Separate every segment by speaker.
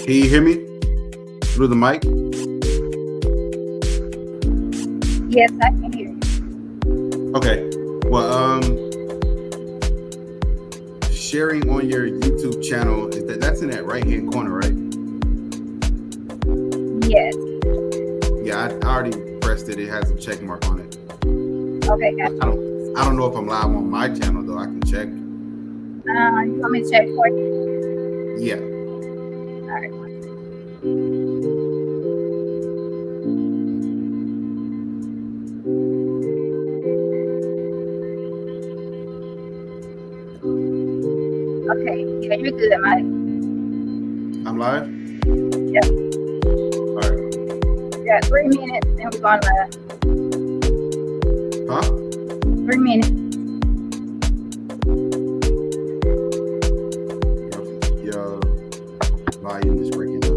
Speaker 1: Can you hear me through the mic?
Speaker 2: Yes, I can hear you.
Speaker 1: Okay. Well, sharing on your YouTube channel that's in that right-hand corner, right?
Speaker 2: Yes.
Speaker 1: Yeah, I already pressed it. It has a check mark on it.
Speaker 2: Okay, gotcha.
Speaker 1: I don't know if I'm live on my channel though. I can check.
Speaker 2: You want me to check for you?
Speaker 1: Yeah.
Speaker 2: All right. Okay, yeah, you're good, Mike.
Speaker 1: I'm live?
Speaker 2: Yep.
Speaker 1: All right.
Speaker 2: Yeah, 3 minutes, then we're going live.
Speaker 1: Huh?
Speaker 2: 3 minutes.
Speaker 1: Your volume is breaking up.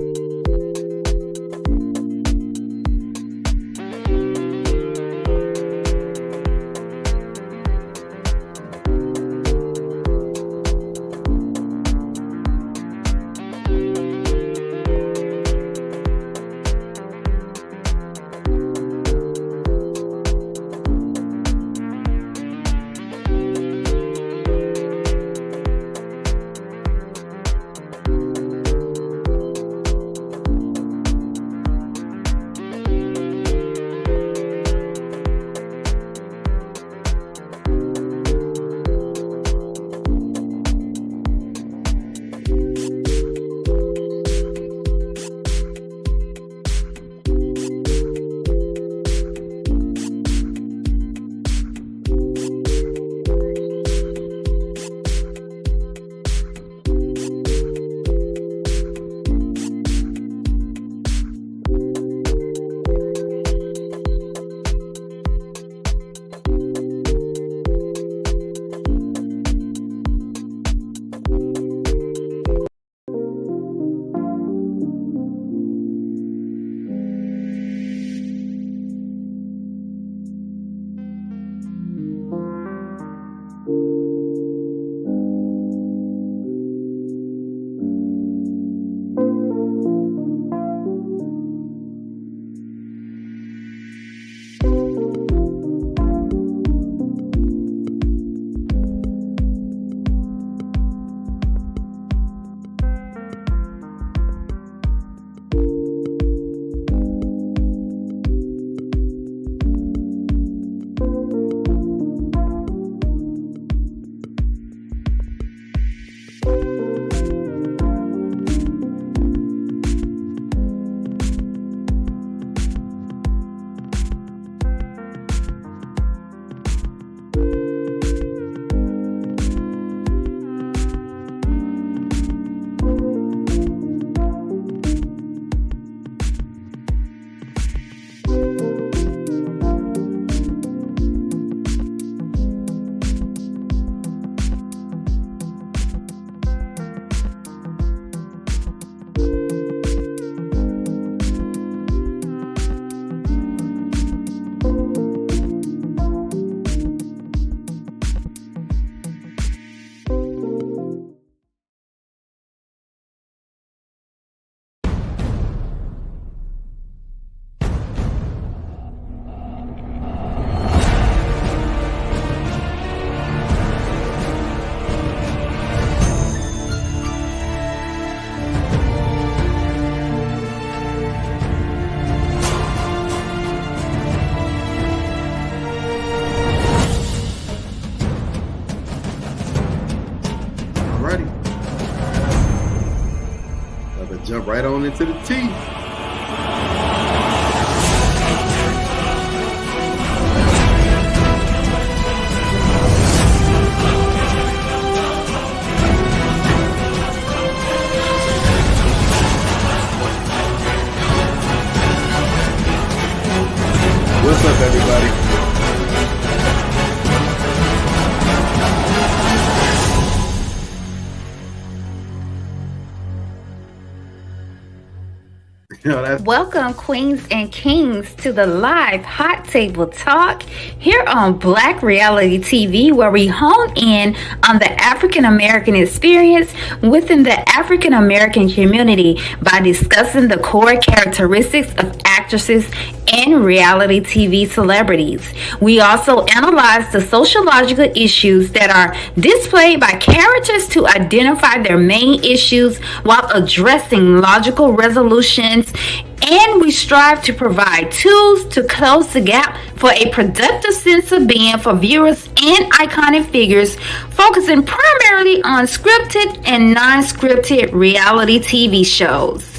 Speaker 1: Jump right on into the teeth. What's up, everybody? That's
Speaker 2: Welcome, queens and kings, to the live Hot Table Talk here on Black Reality TV, where we hone in on the African American experience within the African American community by discussing the core characteristics of actresses and reality TV celebrities. We also analyze the sociological issues that are displayed by characters to identify their main issues while addressing logical resolutions, and we strive to provide tools to close the gap for a productive sense of being for viewers and iconic figures, focusing primarily on scripted and non-scripted reality TV shows.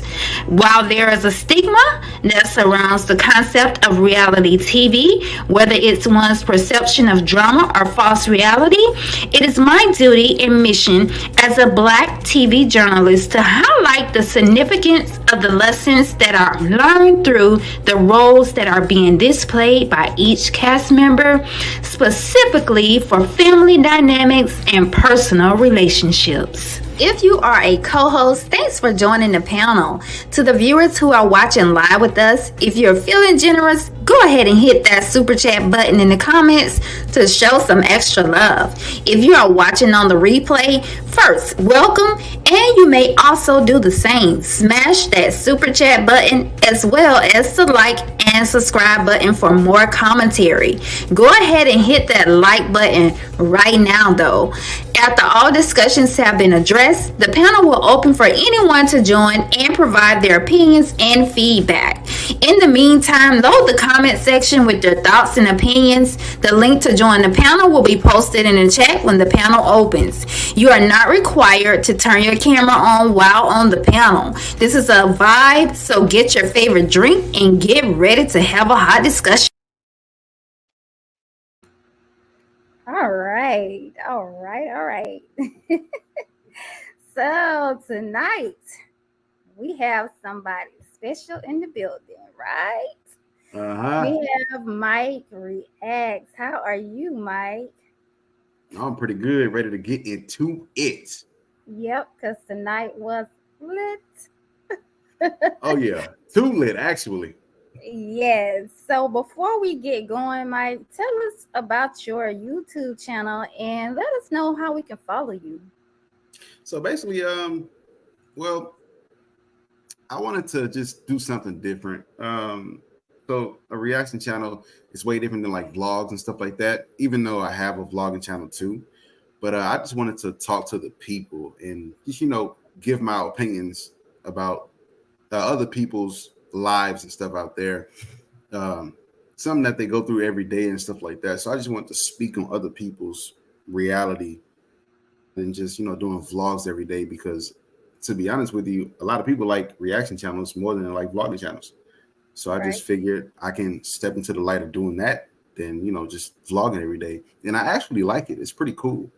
Speaker 2: While there is a stigma that surrounds the concept of reality TV, whether it's one's perception of drama or false reality, it is my duty and mission as a Black TV journalist to highlight the significance of the lessons that are learned through the roles that are being displayed by each cast member, specifically for family dynamics and personal relationships. If you are a co-host, thanks for joining the panel. To the viewers who are watching live with us, if you're feeling generous, go ahead and hit that super chat button in the comments to show some extra love. If you are watching on the replay, first, welcome, and you may also do the same. Smash that super chat button as well as the like and subscribe button for more commentary. Go ahead and hit that like button right now though. After all discussions have been addressed, the panel will open for anyone to join and provide their opinions and feedback. In the meantime, load the comment section with your thoughts and opinions. The link to join the panel will be posted in the chat when the panel opens. You are not required to turn your camera on while on the panel. This is a vibe, so get your favorite drink and get ready to have a hot discussion. All right. So tonight we have somebody special in the building, right?
Speaker 1: uh-huh.
Speaker 2: We have Mike Reacts. How are you, Mike?
Speaker 1: I'm pretty good, ready to get into it.
Speaker 2: Yep, because tonight was lit.
Speaker 1: Oh yeah, too lit actually.
Speaker 2: Yes. So before we get going, Mike, tell us about your YouTube channel and let us know how we can follow you.
Speaker 1: So basically, well, I wanted to just do something different. So a reaction channel is way different than like vlogs and stuff like that. Even though I have a vlogging channel too, but I just wanted to talk to the people and just give my opinions about other people's lives and stuff out there. Um, Something that they go through every day and stuff like that. So I just want to speak on other people's reality than just doing vlogs every day, because to be honest with you, a lot of people like reaction channels more than they like vlogging channels. So I
Speaker 2: Right.
Speaker 1: just figured I can step into the light of doing that than just vlogging every day. And I actually like it. It's pretty cool.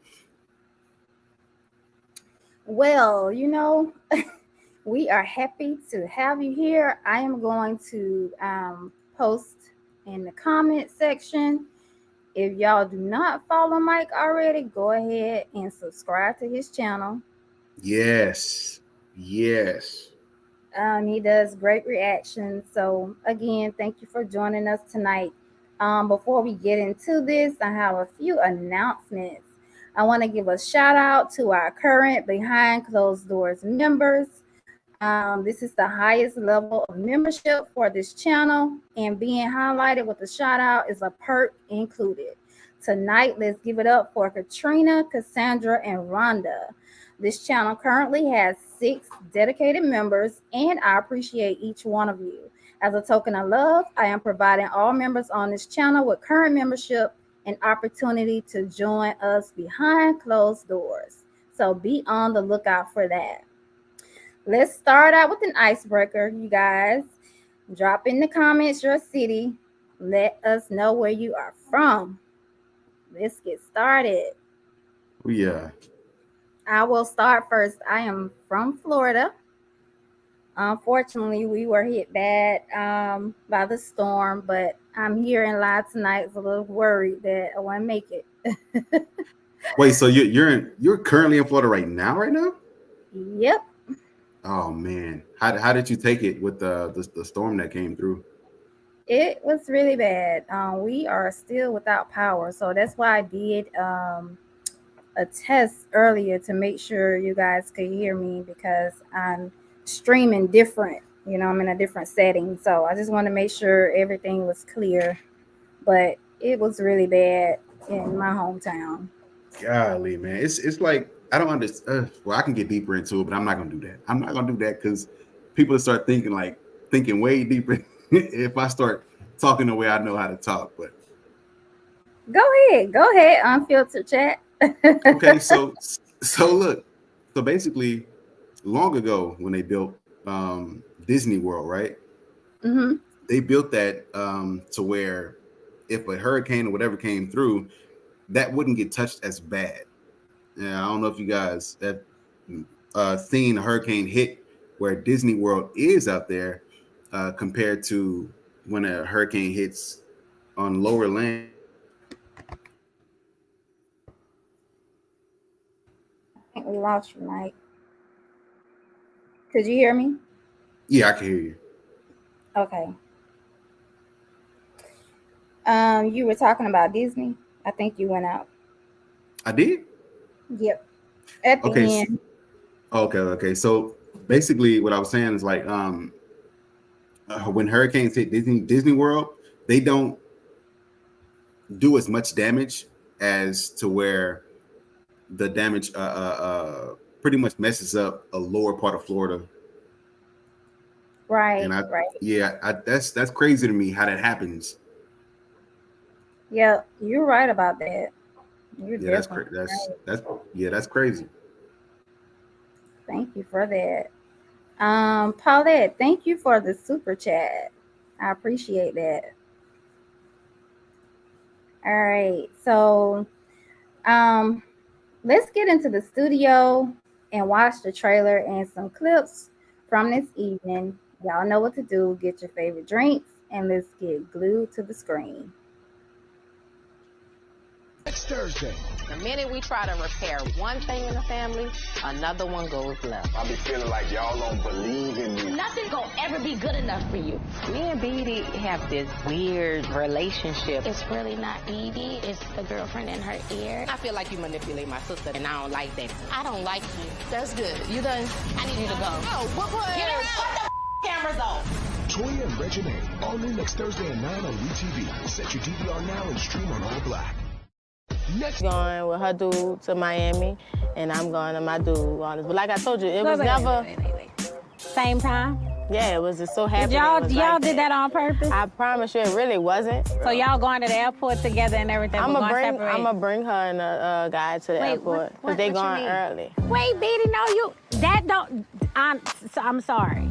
Speaker 2: Well, we are happy to have you here. I am going to post in the comment section. If y'all do not follow Mike already, go ahead and subscribe to his channel.
Speaker 1: Yes. Yes.
Speaker 2: He does great reactions. So, again, thank you for joining us tonight. Before we get into this, I have a few announcements. I want to give a shout out to our current Behind Closed Doors members. This is the highest level of membership for this channel, and being highlighted with a shout out is a perk included. Tonight, let's give it up for Katrina, Cassandra, and Rhonda. This channel currently has 6 dedicated members, and I appreciate each one of you. As a token of love, I am providing all members on this channel with current membership an opportunity to join us behind closed doors. So be on the lookout for that. Let's start out with an icebreaker, you guys. Drop in the comments your city. Let us know where you are from. Let's get started.
Speaker 1: Yeah.
Speaker 2: I will start first. I am from Florida. Unfortunately, we were hit bad by the storm, but I'm here in live tonight. I was a little worried that I won't make it.
Speaker 1: Wait, so you're currently in Florida right now?
Speaker 2: Yep.
Speaker 1: Oh man, how did you take it with the storm that came through?
Speaker 3: It was really bad. We are still without power, so that's why I did a test earlier to make sure you guys could hear me because I'm streaming different. You know, I'm in a different setting, so I just want to make sure everything was clear. But it was really bad in my hometown.
Speaker 1: Golly, man, it's like I don't understand. Well, I can get deeper into it, but I'm not gonna do that. I'm not gonna do that because people start thinking way deeper if I start talking the way I know how to talk. But
Speaker 3: Go ahead, unfiltered chat.
Speaker 1: okay, so look, so basically, long ago when they built Disney World, right?
Speaker 3: Hmm.
Speaker 1: They built that to where if a hurricane or whatever came through, that wouldn't get touched as bad. Yeah, I don't know if you guys have seen a hurricane hit where Disney World is out there compared to when a hurricane hits on lower land.
Speaker 3: I think we lost you, Mike. Could you hear me?
Speaker 1: Yeah, I can hear you.
Speaker 3: Okay. You were talking about Disney. I think you went out.
Speaker 1: I did.
Speaker 3: Yep. At the
Speaker 1: Okay.
Speaker 3: end.
Speaker 1: Okay. So basically, what I was saying is like when hurricanes hit Disney World, they don't do as much damage as to where the damage pretty much messes up a lower part of Florida.
Speaker 3: Right.
Speaker 1: And
Speaker 3: Right.
Speaker 1: that's crazy to me how that happens.
Speaker 3: Yeah, you're right about that. You're
Speaker 1: Yeah,
Speaker 3: definitely right.
Speaker 1: that's crazy.
Speaker 3: Thank you for that. Paulette, thank you for the super chat. I appreciate that. All right. So um let's get into the studio and watch the trailer and some clips from this evening. Y'all know what to do. Get your favorite drinks and let's get glued to the screen.
Speaker 4: Next Thursday.
Speaker 5: The minute we try to repair one thing in the family, another one goes left.
Speaker 4: I be feeling like y'all don't believe in me.
Speaker 6: Nothing gonna ever be good enough for you.
Speaker 5: Me and Beatty have this weird relationship.
Speaker 6: It's really not Edie, it's the girlfriend in her ear.
Speaker 5: I feel like you manipulate my sister, and I don't like that.
Speaker 6: I don't like you. That's good. You done? I need you to go.
Speaker 5: Oh, what?
Speaker 6: Get out! The cameras off.
Speaker 4: Toya and Reginae, all new next Thursday at 9 on WeTV. Set your DVR now and stream on All Black. Next.
Speaker 7: Going with her dude to Miami, and I'm going to my dude. But like I told you, it was never...
Speaker 8: Same time?
Speaker 7: Yeah, it was just so happy.
Speaker 8: Y'all did that on purpose?
Speaker 7: I promise you, it really wasn't.
Speaker 8: So y'all going to the airport together and everything?
Speaker 7: I'm gonna bring her and a guy to the airport because they going early.
Speaker 8: Wait, Beatty, no, I'm sorry.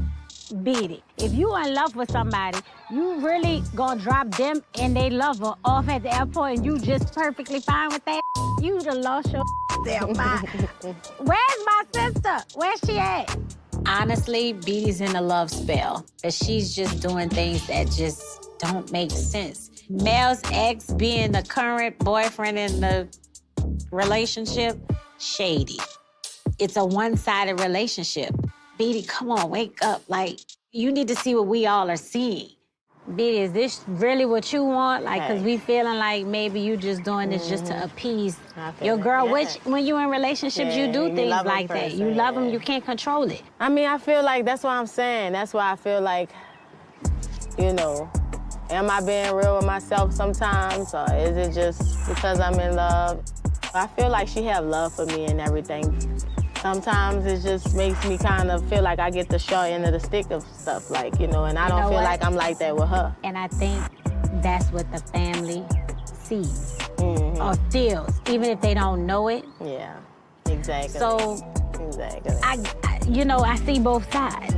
Speaker 8: Beatty, if you in love with somebody, you really gonna drop them and they lover off at the airport and you just perfectly fine with that? You done lost your damn mind. Where's my sister? Where's she at?
Speaker 9: Honestly, Beatty's in a love spell, but she's just doing things that just don't make sense. Mel's ex being the current boyfriend in the relationship, shady. It's a one-sided relationship. Beatty, come on, wake up. Like, you need to see what we all are seeing.
Speaker 8: Beatty, is this really what you want? Like, because we feeling like maybe you just doing this just to appease your girl, which when you in relationships, you do things like that. You love them, you can't control it.
Speaker 7: I mean, I feel like that's what I'm saying. That's why I feel like, you know, am I being real with myself sometimes, or is it just because I'm in love? I feel like she have love for me and everything. Sometimes it just makes me kind of feel like I get the short end of the stick of stuff, like, you know, and I don't feel like I'm like that with her.
Speaker 8: And I think that's what the family sees or feels, even if they don't know it.
Speaker 7: Yeah, exactly.
Speaker 8: So,
Speaker 7: exactly.
Speaker 8: I see both sides.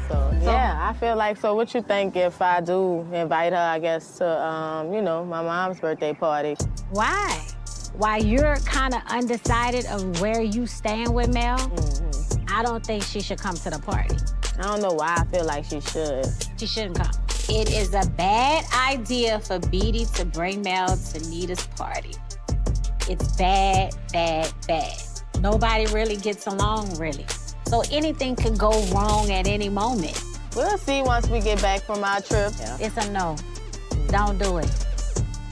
Speaker 7: So, yeah, I feel like, so what you think if I do invite her, I guess, to, my mom's birthday party?
Speaker 8: Why? While you're kind of undecided of where you stand with Mel, I don't think she should come to the party.
Speaker 7: I don't know why I feel like she should.
Speaker 8: She shouldn't come.
Speaker 9: It is a bad idea for Beatty to bring Mel to Nita's party. It's bad, bad, bad. Nobody really gets along, really. So anything could go wrong at any moment.
Speaker 7: We'll see once we get back from our trip.
Speaker 9: It's a no. Don't do it.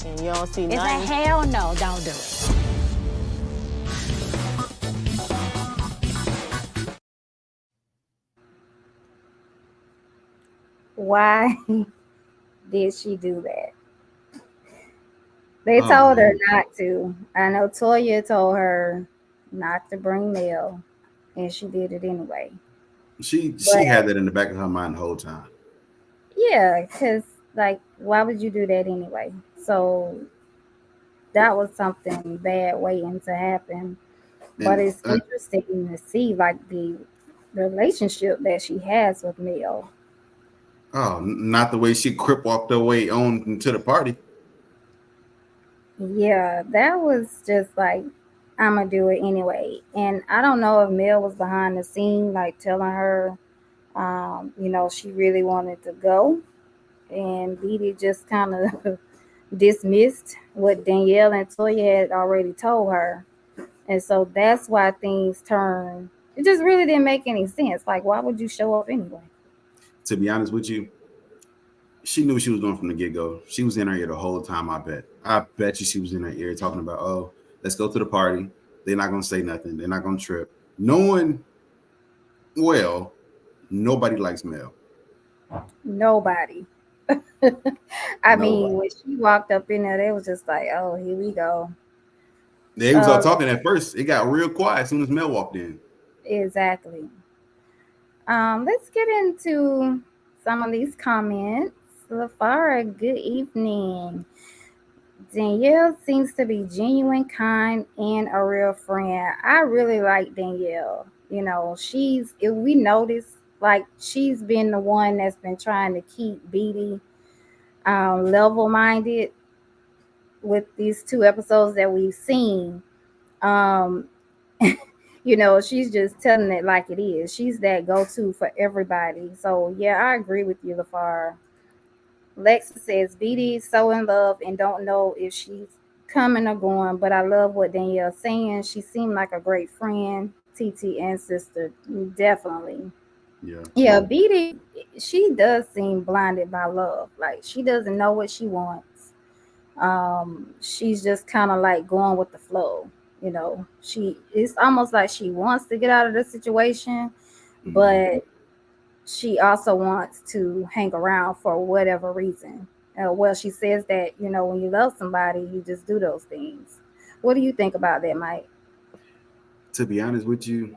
Speaker 7: And you don't see
Speaker 9: It's
Speaker 7: nothing.
Speaker 9: a hell no. Don't do it.
Speaker 3: Why did she do that? They
Speaker 1: Oh,
Speaker 3: told her
Speaker 1: man.
Speaker 3: not to. I know Toya told her not to bring Mel, and she did it anyway.
Speaker 1: She
Speaker 3: But
Speaker 1: had that in the back of her mind the whole time.
Speaker 3: yeah, because like, why would you do that anyway? So that was something bad waiting to happen. But
Speaker 1: And
Speaker 3: it's interesting to see like the relationship that she has with Mel.
Speaker 1: not the way she crip walked her way on to the party.
Speaker 3: Yeah, that was just like, I'm gonna do it anyway. And I don't know if Mel was behind the scene, like telling her, she really wanted to go, and Didi just kind of dismissed what Danielle and Toya had already told her. And so that's why things turned. It just really didn't make any sense. Like, why would you show up anyway?
Speaker 1: To be honest with you, she knew she was going from the get go. She was in her ear the whole time. I bet you she was in her ear talking about, oh, let's go to the party. They're not gonna say nothing. They're not gonna trip. Knowing well, nobody likes Mel.
Speaker 3: Nobody. I mean,
Speaker 1: Nobody.
Speaker 3: when she walked up in there, they was just like, "Oh, here we go."
Speaker 1: They was all
Speaker 3: Uh,
Speaker 1: talking at first. It got real quiet as soon as Mel walked in.
Speaker 3: exactly. Let's get into some of these comments. LaFara, good evening. Danielle seems to be genuine, kind, and a real friend. I really like Danielle. If we notice, like, she's been the one that's been trying to keep Beatty level minded with these two episodes that we've seen. Um, she's just telling it like it is. She's that go to for everybody. So, yeah, I agree with you, LaFar. Lexa says, BD is so in love and don't know if she's coming or going, but I love what Danielle's saying. She seemed like a great friend, TT, and sister. Definitely.
Speaker 1: Yeah.
Speaker 3: Yeah, BD, she does seem blinded by love. Like, she doesn't know what she wants. She's just kind of like going with the flow. It's almost like she wants to get out of the situation, but she also wants to hang around for whatever reason. Well, she says that, when you love somebody, you just do those things. What do you think about that, Mike?
Speaker 1: To be honest with you,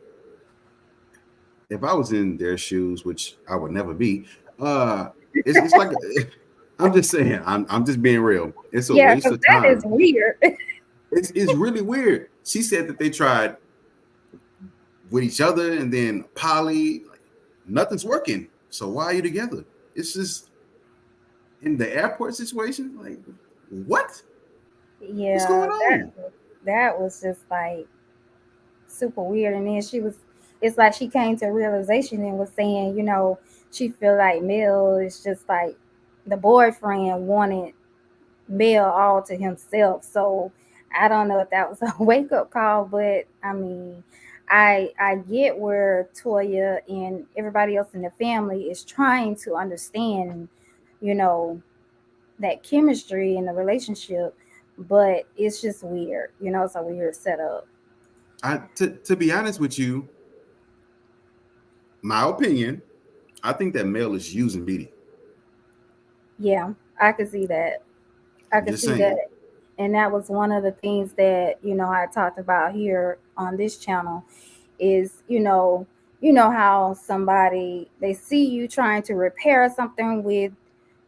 Speaker 1: if I was in their shoes, which I would never be, it's like I'm just saying, I'm just being real. It's a
Speaker 3: Yeah,
Speaker 1: waste
Speaker 3: because
Speaker 1: of
Speaker 3: that is
Speaker 1: time.
Speaker 3: weird.
Speaker 1: It's really weird. She said that they tried with each other and then poly, like, nothing's working. So why are you together? It's just in the airport situation. Like, what? What's
Speaker 3: Yeah,
Speaker 1: going on?
Speaker 3: that was just like super weird. And then it's like she came to a realization and was saying, she feel like Mel is just like the boyfriend wanted Mel all to himself. So I don't know if that was a wake up call, but I mean, I get where Toya and everybody else in the family is trying to understand, you know, that chemistry in the relationship, but it's just weird. It's a weird setup.
Speaker 1: To be honest with you, my opinion, I think that Mel is using Beatty.
Speaker 3: Yeah, I could see that. I
Speaker 1: I'm
Speaker 3: could
Speaker 1: just
Speaker 3: see that.
Speaker 1: saying.
Speaker 3: And that was one of the things that, I talked about here on this channel is, how somebody they see you trying to repair something with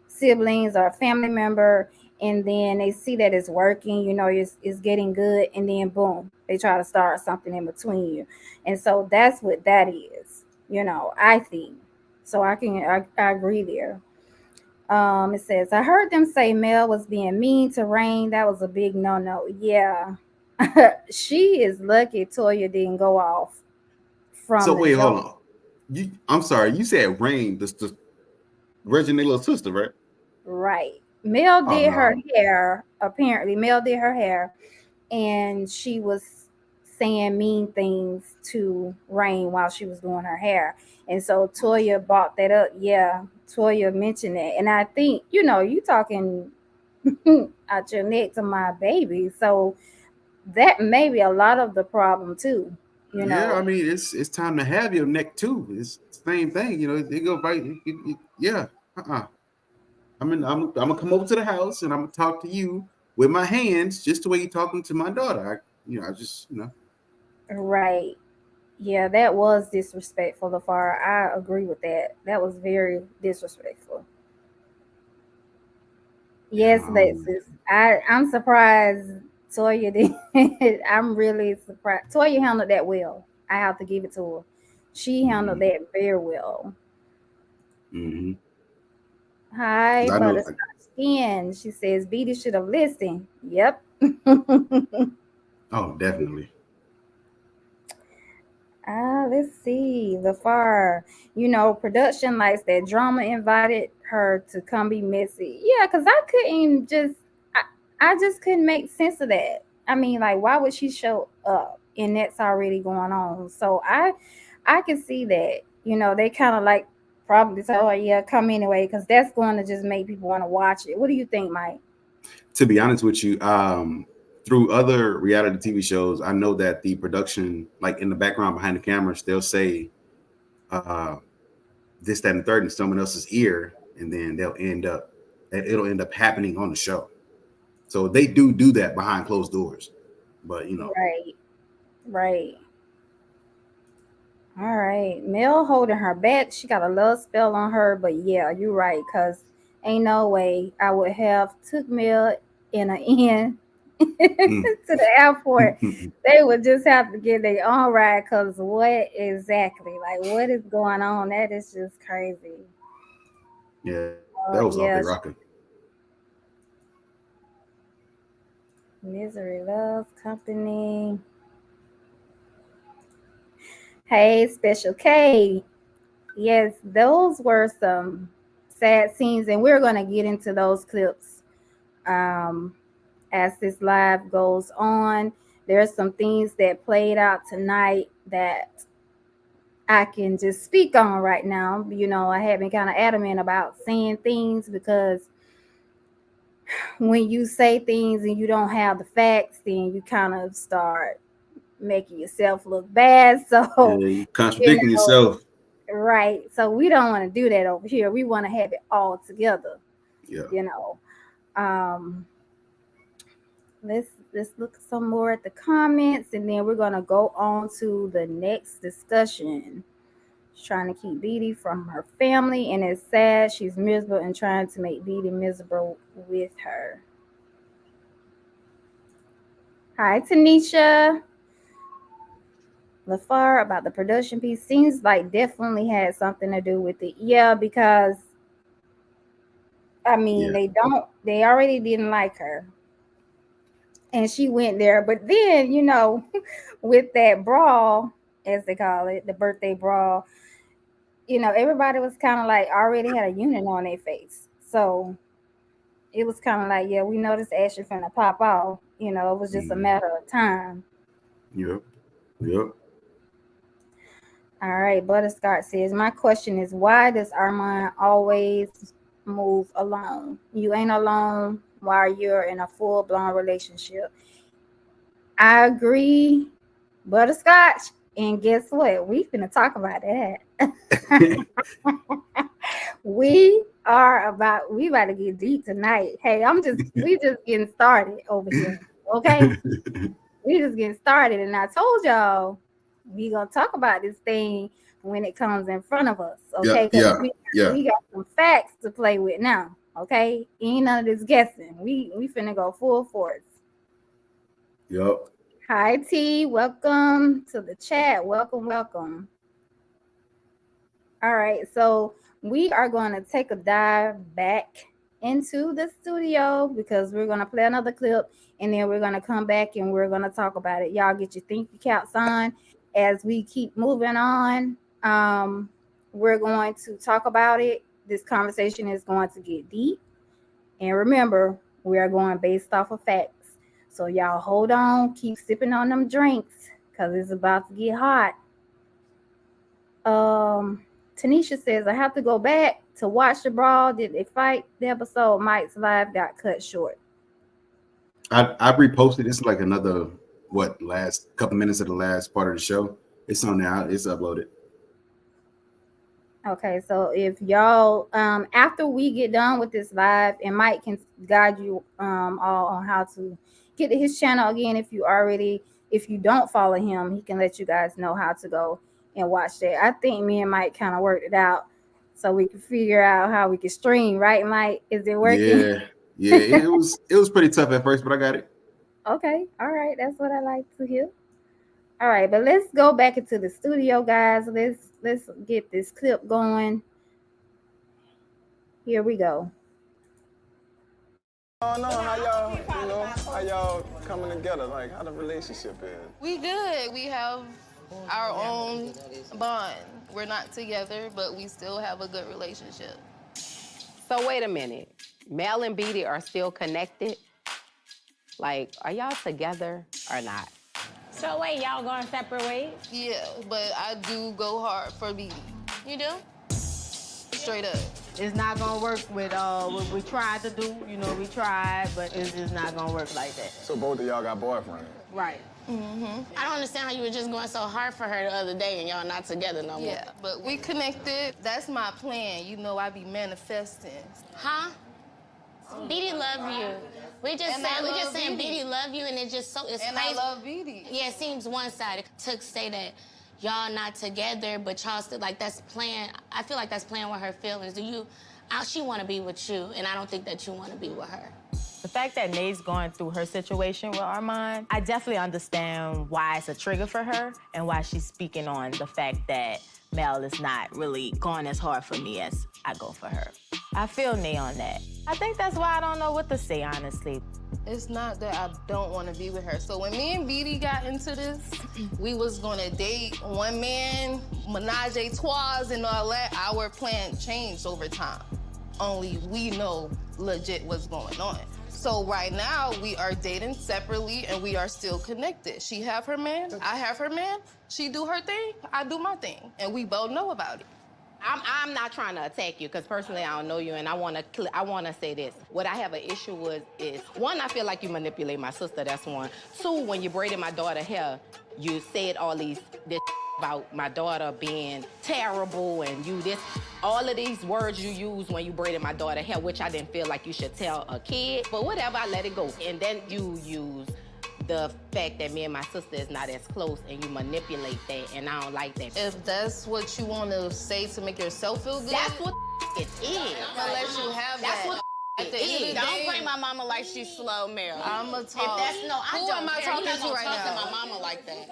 Speaker 3: siblings or a family member, and then they see that it's working, it's getting good, and then boom, they try to start something in between you. And so that's what that is, I think. So I agree there. It says, I heard them say Mel was being mean to Rain. That was a big no-no. Yeah. She is lucky Toya didn't go off from
Speaker 1: So
Speaker 3: the
Speaker 1: wait, hold
Speaker 3: jump.
Speaker 1: on. I'm sorry. You said Rain, the Reginae little sister, right?
Speaker 3: Right. Mel
Speaker 1: Oh
Speaker 3: did her
Speaker 1: no.
Speaker 3: hair. Apparently, Mel did her hair, and she was saying mean things to Rain while she was doing her hair. And so Toya brought that up. Yeah, Toya mentioned that. And I think, you talking out your neck to my baby. So that may be a lot of the problem too, you
Speaker 1: Yeah, I
Speaker 3: know.
Speaker 1: mean, it's time to have your neck too. It's the same thing, They go right. Yeah, uh-uh. I'm gonna come over to the house and I'm gonna talk to you with my hands, just the way you're talking to my daughter. I just,
Speaker 3: Right. Yeah, that was disrespectful, LaFar. I agree with that. That was very disrespectful.
Speaker 1: Yeah.
Speaker 3: Yes, Lexus. I'm surprised Toya did. I'm really surprised. Toya handled that well. I have to give it to her. She handled that very well.
Speaker 1: Mm-hmm.
Speaker 3: Hi,
Speaker 1: I know.
Speaker 3: Butterscotch Skin. She says Beatty should have listened. Yep.
Speaker 1: Oh, definitely.
Speaker 3: Let's see. The far, production likes that drama invited her to come be messy. Yeah, because I just couldn't make sense of that. I mean, like, why would she show up and that's already going on? So I can see that. They kind of like probably tell her, yeah, come anyway, because that's going to just make people want to watch it. What do you think, Mike?
Speaker 1: To be honest with you, through other reality TV shows, I know that the production, like in the background behind the cameras, they'll say uh, this, that, and the third in someone else's ear, and then it'll end up happening on the show. So they do that behind closed doors. But
Speaker 3: Right, right. All right. Mel holding her back. She got a love spell on her, but yeah, you're right, cause ain't no way I would have took Mel in an inn
Speaker 1: mm.
Speaker 3: to the airport. They would just have to get their own ride, cause what exactly? Like, what is going on? That is just crazy.
Speaker 1: Yeah, that was off
Speaker 3: Yeah,
Speaker 1: the rocker.
Speaker 3: Misery loves company. Hey, Special K. Yes, those were some sad scenes, and we're gonna get into those clips um, as this live goes on. There's some things that played out tonight that I can just speak on right now. I have been kind of adamant about saying things because when you say things and you don't have the facts, then you kind of start making yourself look bad. So,
Speaker 1: Yeah, you
Speaker 3: you
Speaker 1: contradicting
Speaker 3: know,
Speaker 1: yourself.
Speaker 3: right. So we don't want to do that over here. We want to have it all together.
Speaker 1: Yeah.
Speaker 3: Um, let's look some more at the comments, and then we're gonna go on to the next discussion. She's trying to keep Beatty from her family, and it's sad she's miserable and trying to make Beatty miserable with her. Hi, Tanisha. LaFar about the production piece seems like definitely had something to do with it. Yeah, because I mean
Speaker 1: Yeah.
Speaker 3: they already didn't like her. And she went there. But then, with that brawl, as they call it, the birthday brawl, everybody was kind of like already had a unit on their face. So it was kind of like, yeah, we know this Ashley finna pop off. It was just a
Speaker 1: Mm.
Speaker 3: matter of time.
Speaker 1: Yep. Yep.
Speaker 3: All right, Butterscotch says, my question is, why does Armand always move alone? You ain't alone while you're in a full-blown relationship. I agree, Butterscotch. And guess what? We finna talk about that. We about to get deep tonight. Hey, we just getting started over here. Okay? We just getting started. And I told y'all we gonna talk about this thing when it comes in front of us.
Speaker 1: Yeah.
Speaker 3: Okay? Because
Speaker 1: Yeah. Yeah.
Speaker 3: we got some facts to play with now. Okay? Ain't none of this guessing. We finna go full force.
Speaker 1: Yep.
Speaker 3: Hi T, welcome to the chat. Welcome. All right, so we are going to take a dive back into the studio because we're going to play another clip and then we're going to come back and we're going to talk about it. Y'all get your thinking caps on as we keep moving on. We're going to talk about it. This conversation is going to get deep. And remember, we are going based off of facts. So y'all hold on, keep sipping on them drinks because it's about to get hot. Tanisha says, I have to go back to watch the brawl. Did they fight? The episode Mike's live got cut short.
Speaker 1: I reposted. It's like another last couple minutes of the last part of the show. It's on now. It's uploaded.
Speaker 3: Okay, so if y'all after we get done with this live, and Mike can guide you all on how to get to his channel again. If you don't follow him, he can let you guys know how to go and watch that. I think me and Mike kind of worked it out so we can figure out how we can stream, right, Mike? Is it working?
Speaker 1: Yeah. It was pretty tough at first, but I got it.
Speaker 3: Okay, all right, that's what I like to hear. All right, but let's go back into the studio, guys. Let's get this clip going. Here we go.
Speaker 10: I don't know how y'all coming together, like how the relationship is.
Speaker 11: We good. We have our own bond. We're not together, but we still have a good relationship.
Speaker 5: So wait a minute. Mel and Beatty are still connected? Like, are y'all together or not?
Speaker 8: So wait, y'all going separate ways?
Speaker 11: Yeah, but I do go hard for Beatty.
Speaker 8: You do?
Speaker 11: Straight up.
Speaker 7: It's not gonna work with what we tried to do. You know, we tried, but it's just not gonna work like that.
Speaker 10: So both of y'all got boyfriends?
Speaker 7: Right.
Speaker 8: I don't understand how you were just going so hard for her the other day and y'all not together no more.
Speaker 11: Yeah, but we connected. That's my plan. You know, I be manifesting.
Speaker 8: Huh? Beatty love you. We just saying Beatty love you, and it's just so it's
Speaker 11: and
Speaker 8: crazy.
Speaker 11: I love Beatty.
Speaker 8: Yeah, it seems one-sided to say that y'all not together, but y'all still like that's playing. I feel like that's playing with her feelings. She want to be with you, and I don't think that you want to be with her.
Speaker 7: The fact that Nate's going through her situation with Armand, I definitely understand why it's a trigger for her and why she's speaking on the fact that Mel is not really going as hard for me as I go for her. I feel Nate on that. I think that's why I don't know what to say, honestly.
Speaker 11: It's not that I don't want to be with her. So when me and Beatty got into this, we was gonna date one man, menage a trois and all that. Our plan changed over time. Only we know legit what's going on. So right now we are dating separately and we are still connected. She have her man, I have her man. She do her thing, I do my thing, and we both know about it.
Speaker 5: I'm not trying to attack you, because personally I don't know you, and I want to say this. What I have an issue with is, one, I feel like you manipulate my sister, that's one. Two, when you braided my daughter hair, you said all this about my daughter being terrible, and all of these words you use when you braided my daughter hair, which I didn't feel like you should tell a kid, but whatever, I let it go. And then you use the fact that me and my sister is not as close, and you manipulate that, and I don't like that.
Speaker 11: If that's what you want to say to make yourself feel good,
Speaker 5: that's what it is.
Speaker 11: I'm gonna let you have
Speaker 5: that's
Speaker 11: that.
Speaker 5: What
Speaker 11: At the end of the
Speaker 8: Don't
Speaker 11: day,
Speaker 8: play my mama like she's slow, Mel.
Speaker 11: I'ma talk.
Speaker 8: Who
Speaker 11: am I talking to right now?
Speaker 8: To my mama like that.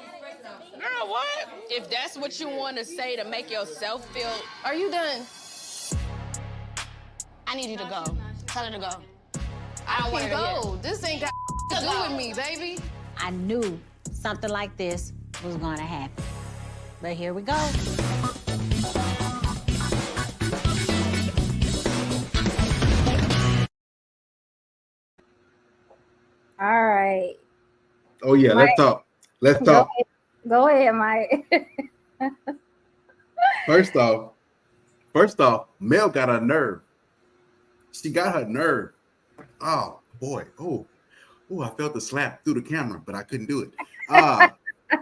Speaker 12: Girl, what? If that's what you want to say to make yourself feel...
Speaker 11: Are you done?
Speaker 8: I need you to go. Tell her to go.
Speaker 11: I don't want to go. This ain't got to do with me, baby.
Speaker 9: I knew something like this was gonna happen. But here we go.
Speaker 3: All right.
Speaker 1: Oh yeah,
Speaker 3: Mike,
Speaker 1: let's talk.
Speaker 3: Go ahead, Mike.
Speaker 1: First off, Mel got her nerve. She got her nerve. Oh boy. Oh, I felt the slap through the camera, but I couldn't do it.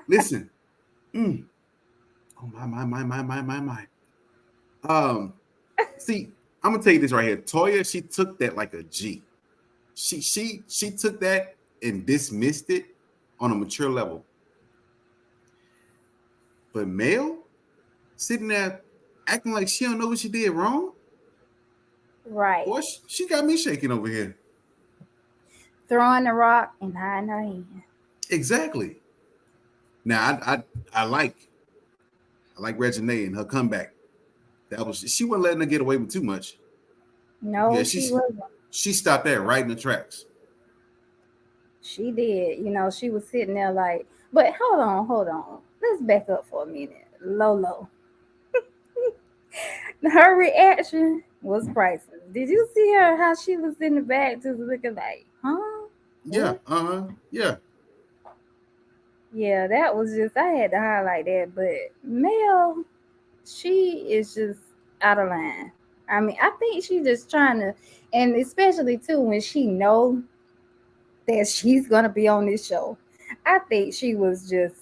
Speaker 1: Listen. Oh my. See, I'm gonna tell you this right here. Toya, she took that like a G. She took that and dismissed it on a mature level. But Mel sitting there acting like she don't know what she did wrong.
Speaker 3: Right.
Speaker 1: Boy, she got me shaking over here.
Speaker 3: Throwing the rock and hiding her hand.
Speaker 1: Exactly. Now I like Reginae and her comeback. She wasn't letting her get away with too much.
Speaker 3: No,
Speaker 1: Yeah,
Speaker 3: she wasn't.
Speaker 1: She stopped that right in the tracks.
Speaker 3: She did. You know, she was sitting there like, but hold on. Let's back up for a minute. Lolo. Her reaction was priceless. Did you see her how she was in the back just looking like, huh?
Speaker 1: Yeah, yeah.
Speaker 3: Yeah, that was just I had to highlight that. But Mel, she is just out of line. I mean, I think she's just trying to, and especially too when she know that she's gonna be on this show. I think she was just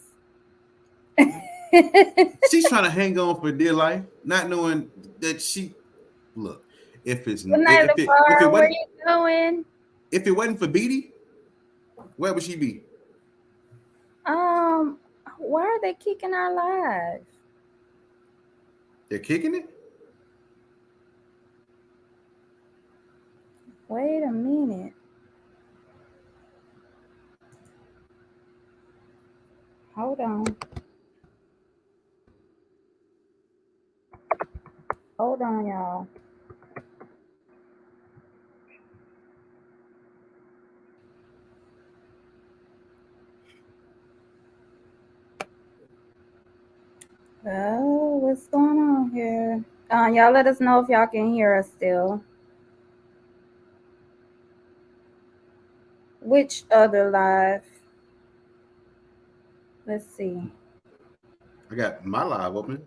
Speaker 1: She's trying to hang on for dear life, not knowing that she look. If it's
Speaker 3: Good night,
Speaker 1: if it
Speaker 3: LeVar. Where
Speaker 1: wasn't
Speaker 3: you going?
Speaker 1: if it wasn't for Beatty, where would she be?
Speaker 3: Um, why are they kicking our live?
Speaker 1: They're kicking it.
Speaker 3: Wait a minute. Hold on. Hold on, y'all. Oh, what's going on here? Y'all let us know if y'all can hear us still. Which other live? Let's see.
Speaker 1: I got my live open.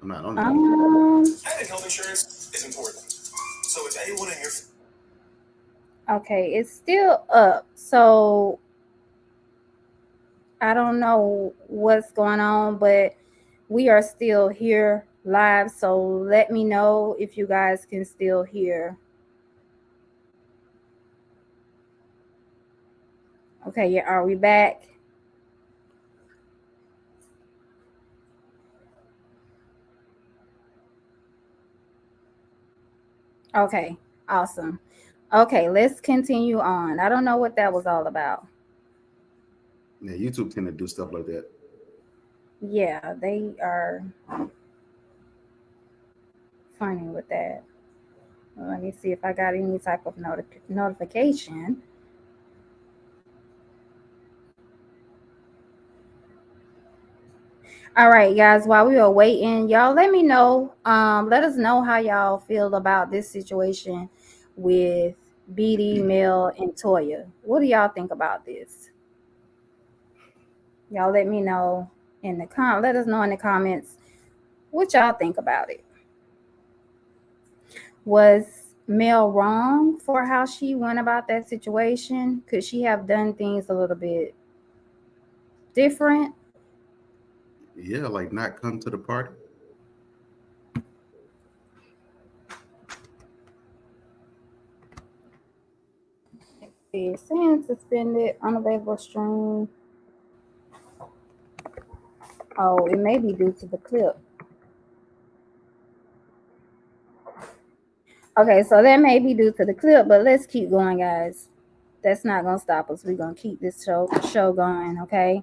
Speaker 1: I'm not on it.
Speaker 3: Having health insurance is important. So if anyone in your Okay, it's still up. So I don't know what's going on, but we are still here live. So let me know if you guys can still hear. Okay, yeah, are we back? Okay, awesome. Okay, let's continue on. I don't know what that was all about.
Speaker 1: Yeah, YouTube tend to do stuff like that.
Speaker 3: Yeah, they are funny with that. Let me see if I got any type of notification. All right, guys, while we are waiting, y'all let me know. Let us know how y'all feel about this situation with BD, Mel, and Toya. What do y'all think about this? Y'all let me know in the let us know in the comments what y'all think about it. Was Mel wrong for how she went about that situation? Could she have done things a little bit different?
Speaker 1: Yeah, like not come to the party.
Speaker 3: See, saying suspended, unavailable stream. Oh, it may be due to the clip. Okay, so that may be due to the clip, but let's keep going, guys. That's not gonna stop us. We're gonna keep this show going, okay?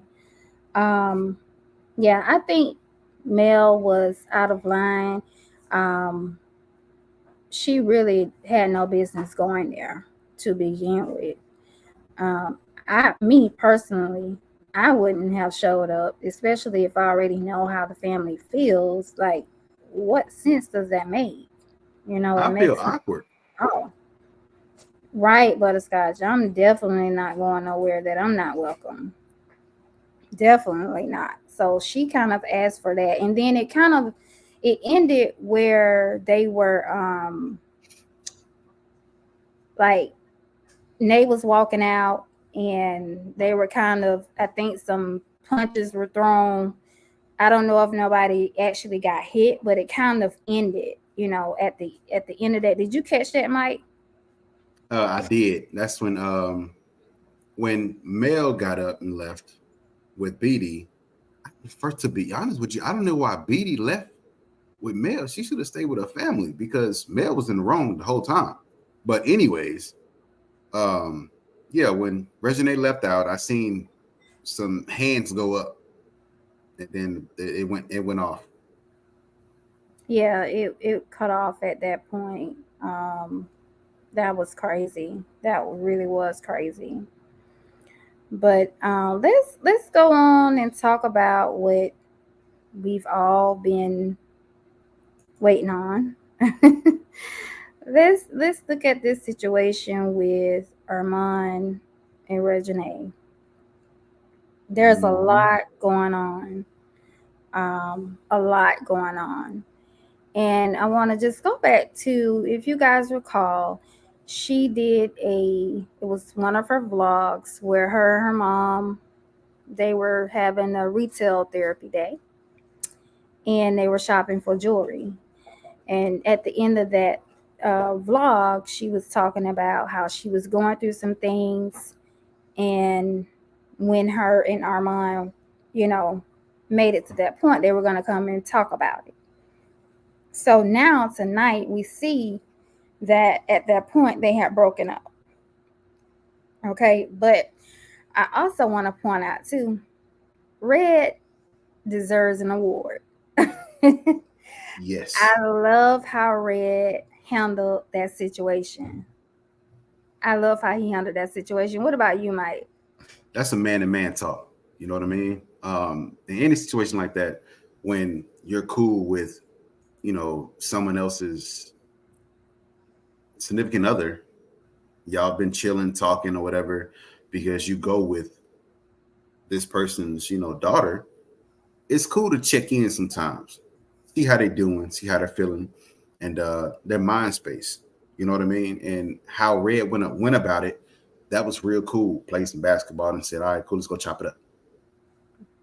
Speaker 3: Yeah, I think Mel was out of line. Um, she really had no business going there to begin with. Me personally, I wouldn't have showed up, especially if I already know how the family feels. Like, what sense does that make? You know, it
Speaker 1: I feel
Speaker 3: makes
Speaker 1: awkward.
Speaker 3: oh, right, Butterscotch. I'm definitely not going nowhere that I'm not welcome. Definitely not. So she kind of asked for that, and then it ended where they were like Nate was walking out, and they were kind of, I think some punches were thrown. I don't know if nobody actually got hit, but it kind of ended, at the end of that. Did you catch that, Mike?
Speaker 1: I did. That's when Mel got up and left with Beatty. First, to be honest with you, I don't know why Beatty left with Mel. She should have stayed with her family because Mel was in the wrong the whole time. But anyways, yeah, when Reginae left out, I seen some hands go up, and then it went off.
Speaker 3: Yeah, it cut off at that point. That was crazy. That really was crazy. But let's go on and talk about what we've all been waiting on. Let's look at this situation with Armand and Reginae. There's a
Speaker 1: Mm-hmm.
Speaker 3: lot going on. A lot going on. And I want to just go back to, if you guys recall, she did it was one of her vlogs where her and her mom, they were having a retail therapy day and they were shopping for jewelry. And at the end of that vlog, she was talking about how she was going through some things. And when her and Armand, you know, made it to that point, they were going to come and talk about it. So now tonight we see that at that point they had broken up. Okay. But I also want to point out too, Red deserves an award.
Speaker 1: Yes.
Speaker 3: I love how Red handled that situation. I love how he handled that situation. What about you, Mike?
Speaker 1: That's a man to man talk. You know what I mean? In any situation like that, when you're cool with, someone else's significant other, y'all been chilling, talking or whatever, because you go with this person's, daughter, it's cool to check in sometimes, see how they doing, see how they're feeling, and their mind space. You know what I mean? And how Red went about it, that was real cool. Played some basketball and said, "All right, cool, let's go chop it up."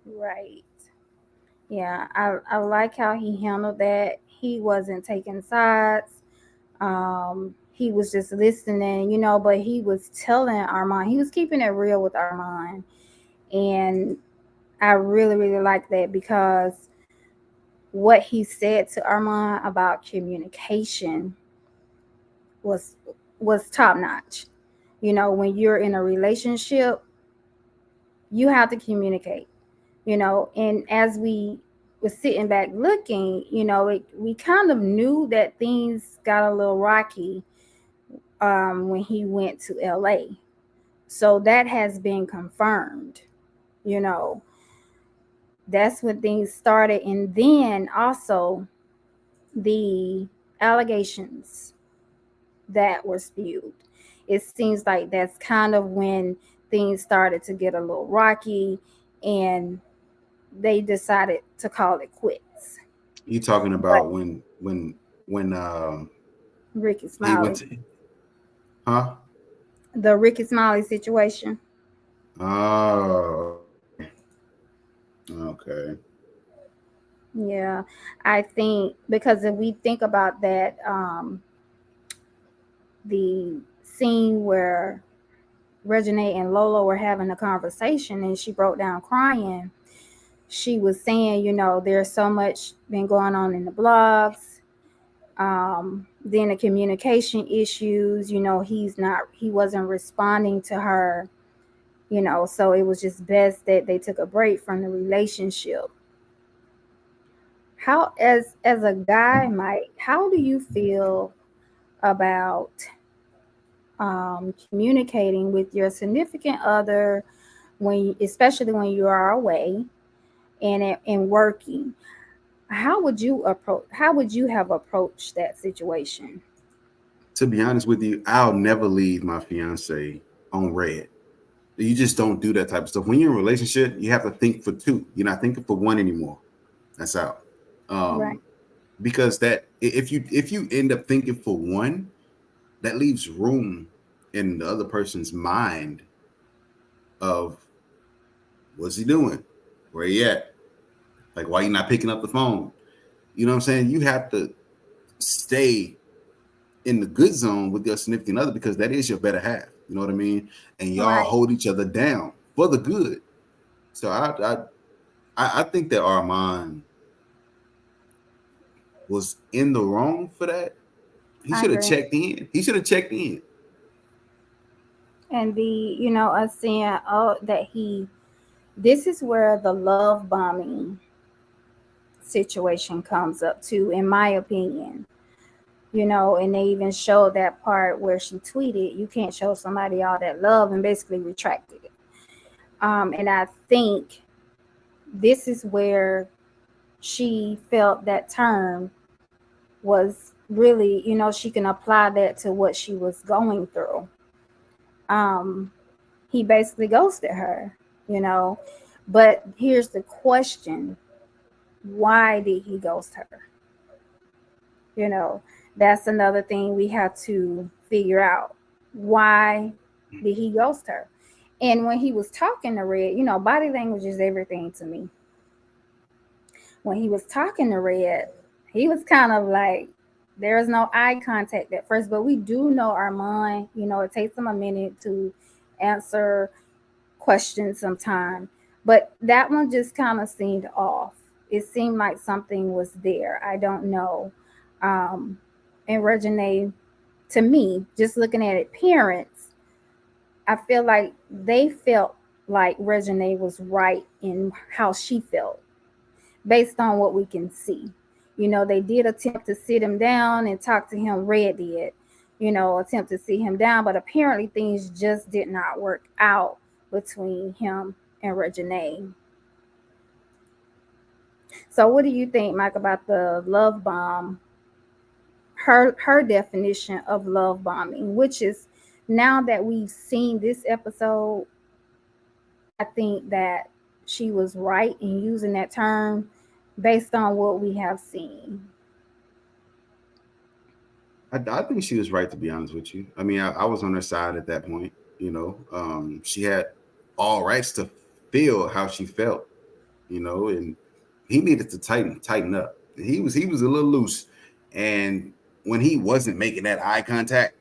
Speaker 3: Right. Yeah, I like how he handled that. He wasn't taking sides. He was just listening, but he was telling Armand, he was keeping it real with Armand. And I really, really like that because what he said to Armand about communication was was top notch. When you're in a relationship, you have to communicate. And as we was sitting back looking, we kind of knew that things got a little rocky when he went to LA. So that has been confirmed. You know, that's when things started. And then also the allegations that were spewed. It seems like that's kind of when things started to get a little rocky and they decided to call it quits.
Speaker 1: You talking
Speaker 3: But
Speaker 1: about when
Speaker 3: Ricky
Speaker 1: he went
Speaker 3: Smiley,
Speaker 1: to, huh?
Speaker 3: the Ricky Smiley situation.
Speaker 1: Oh, okay.
Speaker 3: Yeah, I think because if we think about that, the scene where Reginae and Lolo were having a conversation and she broke down crying, she was saying, there's so much been going on in the blogs. Then the communication issues, he wasn't responding to her, so it was just best that they took a break from the relationship. How, as a guy, Mike, how do you feel about communicating with your significant other especially when you are away and working? How would you have approached that situation?
Speaker 1: To be honest with you, I'll never leave my fiance on red. You just don't do that type of stuff. When you're in a relationship, you have to think for two. You're not thinking for one anymore. That's out.
Speaker 3: Right.
Speaker 1: Um, because that if you end up thinking for one, that leaves room in the other person's mind of what's he doing, where he at, like why you not picking up the phone. You know what I'm saying? You have to stay in the good zone with your significant other because that is your better half. You know what I mean? And y'all
Speaker 3: Right.
Speaker 1: hold each other down for the good. So I think that Armand was in the wrong for that. He
Speaker 3: I
Speaker 1: should have
Speaker 3: agree.
Speaker 1: checked in. He should have checked in.
Speaker 3: And us seeing, oh, that this is where the love bombing situation comes up too, in my opinion. And they even showed that part where she tweeted, "You can't show somebody all that love," and basically retracted it. And I think this is where she felt that term was really, she can apply that to what she was going through. Um, he basically ghosted her, you know. But here's the question: why did he ghost her? You know, that's another thing we have to figure out. Why did he ghost her? And when he was talking to Red, you know, body language is everything to me. When he was talking to Red, he was kind of like, there is no eye contact at first, but we do know Armand, you know, it takes him a minute to answer questions sometime. But that one just kind of seemed off. It seemed like something was there. I don't know. Um, and Reginae, to me, just looking at it, parents, I feel like they felt like Reginae was right in how she felt based on what we can see. You know, they did attempt to sit him down and talk to him, Red did, you know, attempt to sit him down, but apparently things just did not work out between him and Reginae. So what do you think, Mike, about the love bomb? Her definition of love bombing, which is, now that we've seen this episode, I think that she was right in using that term based on what we have seen.
Speaker 1: I think she was right, to be honest with you. I mean, I was on her side at that point. You know, she had all rights to feel how she felt. You know, and he needed to tighten up. He was a little loose, and when he wasn't making that eye contact,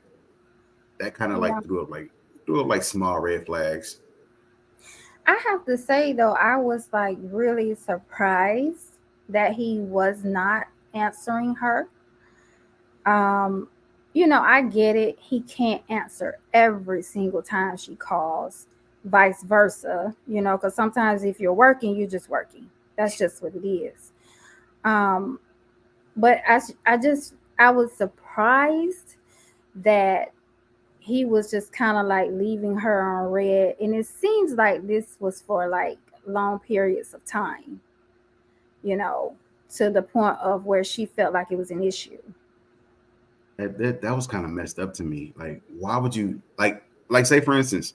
Speaker 1: that kind of
Speaker 3: Yeah.
Speaker 1: like threw up like small red flags.
Speaker 3: I have to say though, I was like really surprised that he was not answering her. Um, you know, I get it. He can't answer every single time she calls, vice versa, you know, because sometimes if you're working, you're just working. That's just what it is. Um, but I was surprised that he was just kind of like leaving her on red. And it seems like this was for like long periods of time, you know, to the point of where she felt like it was an issue.
Speaker 1: That was kind of messed up to me. Like, why would you like say for instance,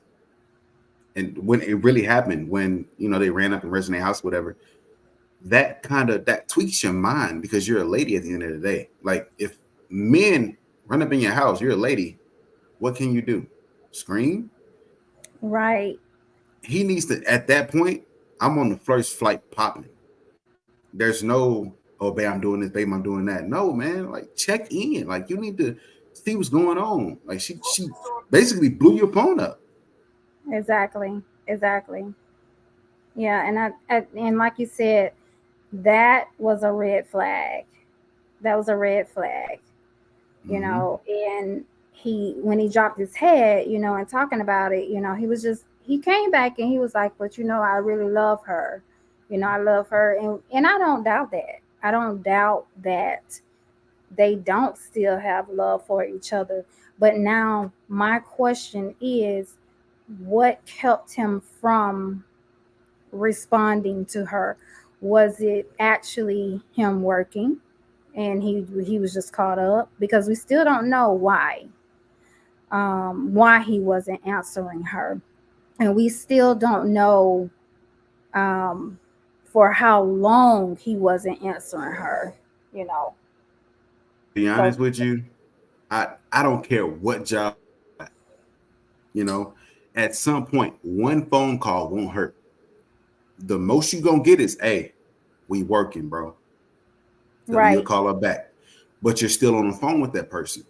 Speaker 1: and when it really happened, when they ran up in Resident House, whatever, that tweaks your mind because you're a lady at the end of the day. Like if men run up in your house, you're a lady. What can you do? Scream?
Speaker 3: Right.
Speaker 1: He needs to at that point. I'm on the first flight popping. There's no, oh babe, I'm doing this, babe, I'm doing that. No, man, like check in. Like you need to see what's going on. Like she basically blew your phone up.
Speaker 3: Exactly. Exactly. Yeah, and like you said, that was a red flag. That was a red flag, you
Speaker 1: Mm-hmm.
Speaker 3: know. And he, when he dropped his head, you know, and talking about it, you know, he came back and he was like, but you know, I really love her. You know, I love her, and I don't doubt that. I don't doubt that they don't still have love for each other. But now my question is, what kept him from responding to her? Was it actually him working and he was just caught up? Because we still don't know why he wasn't answering her, and we still don't know um, for how long he wasn't answering her. You know,
Speaker 1: Be
Speaker 3: so
Speaker 1: honest with you, I don't care what job. You know, at some point, one phone call won't hurt. The most you gonna get is, "Hey, we working, bro." Then you'll
Speaker 3: right.
Speaker 1: call her back, but you're still on the phone with that person.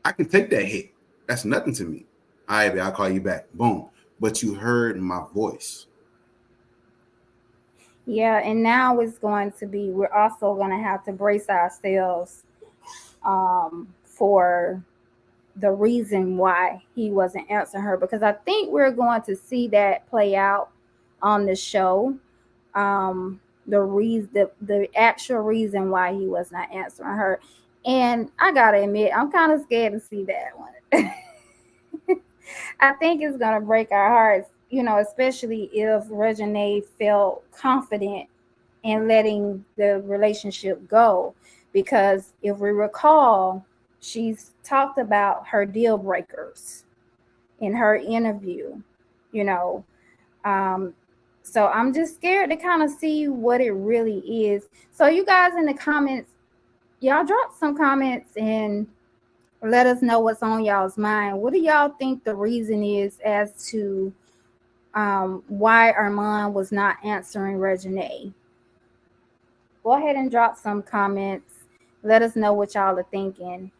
Speaker 1: I can take that hit. That's nothing to me. All right, babe, I'll call you back. Boom. But you heard my voice.
Speaker 3: Yeah, and now it's going to be, we're also going to have to brace ourselves for the reason why he wasn't answering her, because I think we're going to see that play out on the show. The reason, the actual reason why he was not answering her, and I gotta admit, I'm kind of scared to see that one. I think it's gonna break our hearts, you know, especially if Reginae felt confident in letting the relationship go. Because if we recall, she's talked about her deal breakers in her interview. you know. Um, so I'm just scared to kind of see what it really is. So you guys in the comments, y'all drop some comments and let us know what's on y'all's mind. What do y'all think the reason is as to why Armand was not answering Reginae? Go ahead and drop some comments. Let us know what y'all are thinking.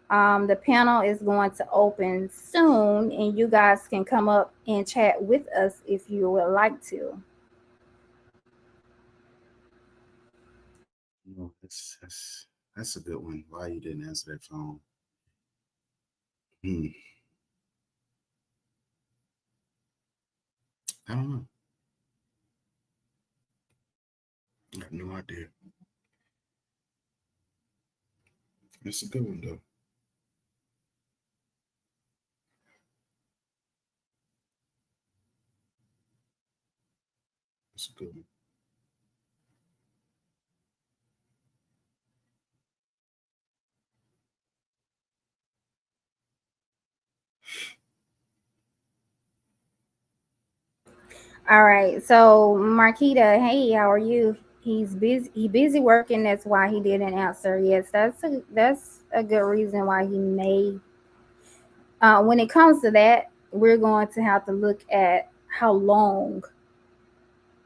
Speaker 3: The panel is going to open soon, and you guys can come up and chat with us if you would like to.
Speaker 1: No, that's a good one. Why you didn't answer that phone? Hmm. I don't know. I have no idea. It's a good one though. It's a good one.
Speaker 3: All right. So Marquita, hey, how are you? He's busy. He busy working. That's why he didn't answer. Yes, that's a good reason why he may. When it comes to that, we're going to have to look at how long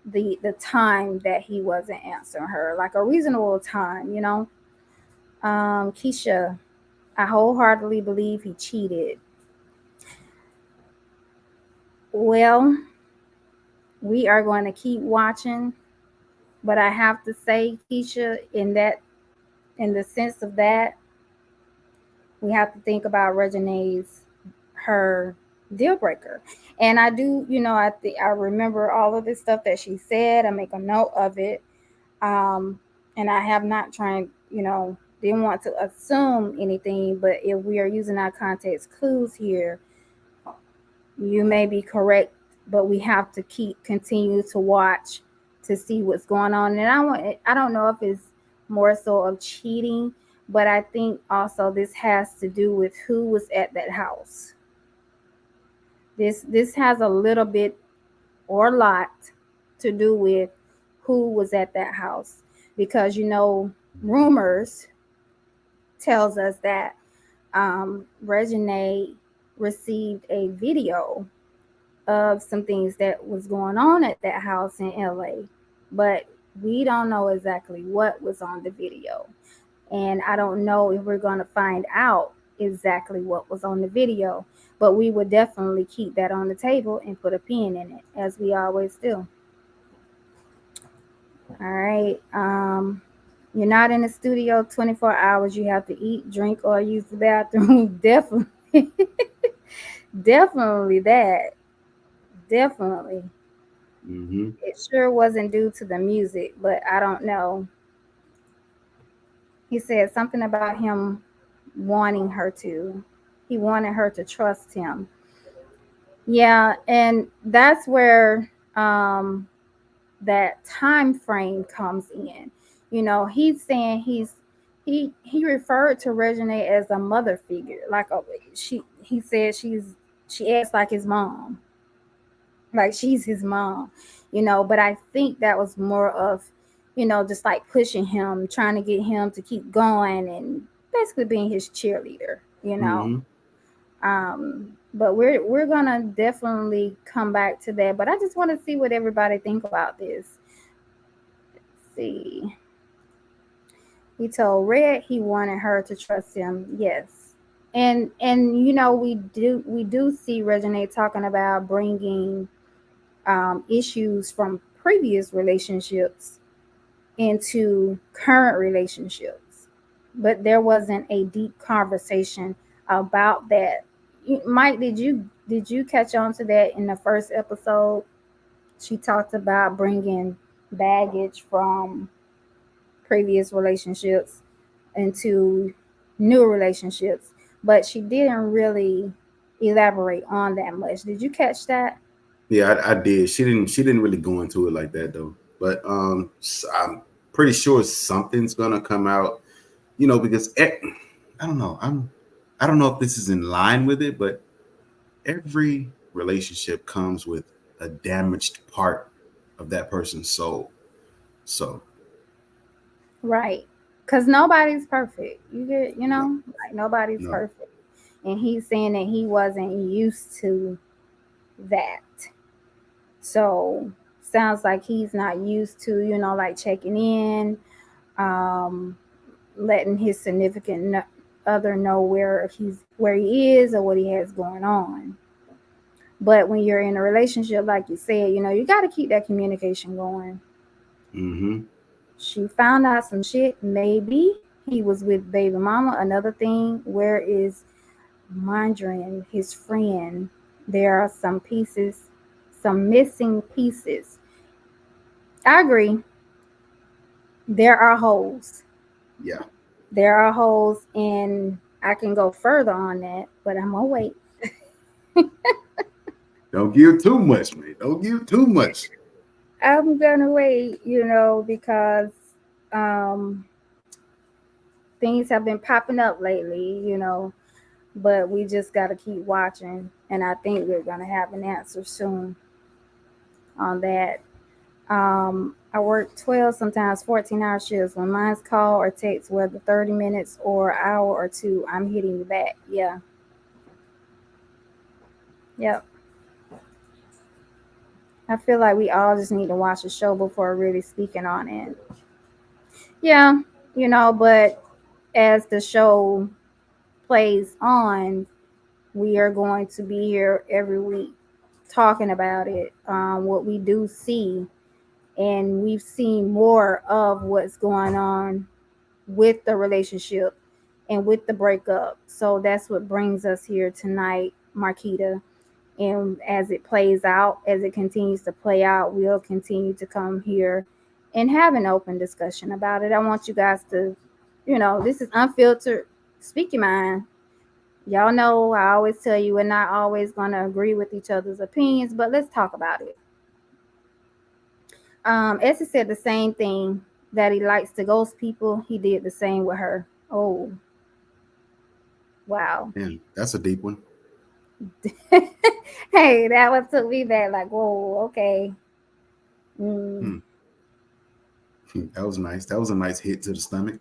Speaker 3: the time that he wasn't answering her, like a reasonable time, you know. Keisha, I wholeheartedly believe he cheated. Well, we are going to keep watching, but I have to say, Keisha, in the sense of that, we have to think about Reginae's her deal breaker. And I do, I remember all of this stuff that she said. I make a note of it. And I have not tried, didn't want to assume anything, but if we are using our context clues here, you may be correct, but we have to continue to watch to see what's going on. And I don't know if it's more so of cheating, but I think also this has to do with who was at that house. This has a little bit or a lot to do with who was at that house, because rumors tells us that Reginae received a video of some things that was going on at that house in LA, but we don't know exactly what was on the video. And I don't know if we're going to find out exactly what was on the video, but we would definitely keep that on the table and put a pin in it, as we always do. All right. You're not in the studio 24 hours. You have to eat, drink, or use the bathroom. Definitely. Definitely that. Definitely.
Speaker 1: Mm-hmm.
Speaker 3: It sure wasn't due to the music, but I don't know. He said something about him wanting her to. He wanted her to trust him. Yeah, and that's where that time frame comes in. He's saying he referred to Reginae as a mother figure, like he said she acts like his mom, like she's his mom, but I think that was more of, just like pushing him, trying to get him to keep going and basically being his cheerleader.
Speaker 1: Mm-hmm.
Speaker 3: But we're gonna definitely come back to that, but I just want to see what everybody think about this. Let's see. He told Red he wanted her to trust him. Yes. And we do see Reginae talking about bringing issues from previous relationships into current relationships, but there wasn't a deep conversation about that. Mike, did you catch on to that in the first episode? She talked about bringing baggage from previous relationships into new relationships, but she didn't really elaborate on that much. Did you catch that?
Speaker 1: Yeah, I did. She didn't really go into it like that though. But I'm pretty sure something's gonna come out. Because I don't know. I don't know if this is in line with it, but every relationship comes with a damaged part of that person's soul. So
Speaker 3: Right. Because nobody's perfect.
Speaker 1: no,
Speaker 3: like nobody's
Speaker 1: no,
Speaker 3: perfect. And he's saying that he wasn't used to that. So sounds like he's not used to, like checking in, um, letting his other know where he is or what he has going on. But when you're in a relationship, like you said, you got to keep that communication going.
Speaker 1: mm-hmm.
Speaker 3: She found out some shit. Maybe he was with baby mama. Another thing, where is Mondrian, his friend? There are some pieces, some missing pieces. I agree. There are holes.
Speaker 1: Yeah.
Speaker 3: There are holes, and I can go further on that, but I'm gonna wait.
Speaker 1: Don't give too much, man. Don't give too much.
Speaker 3: I'm gonna wait, because um, things have been popping up lately, but we just got to keep watching. And I think we're going to have an answer soon on that. I work 12, sometimes 14-hour shifts. When mine's call or text, whether 30 minutes or hour or two, I'm hitting you back. Yeah. Yep. I feel like we all just need to watch the show before really speaking on it. Yeah, but as the show plays on, we are going to be here every week talking about it, what we do see, and we've seen more of what's going on with the relationship and with the breakup. So that's what brings us here tonight, Marquita. And as it plays out, as it continues to play out, we'll continue to come here and have an open discussion about it. I want you guys to, this is unfiltered. Speak your mind. Y'all know I always tell you we're not always going to agree with each other's opinions, but let's talk about it. Essie said the same thing, that he likes to ghost people. He did the same with her. Oh, wow.
Speaker 1: Man, that's a deep one.
Speaker 3: Hey, that one took me back. Like, whoa, okay.
Speaker 1: That was nice. That was a nice hit to the stomach.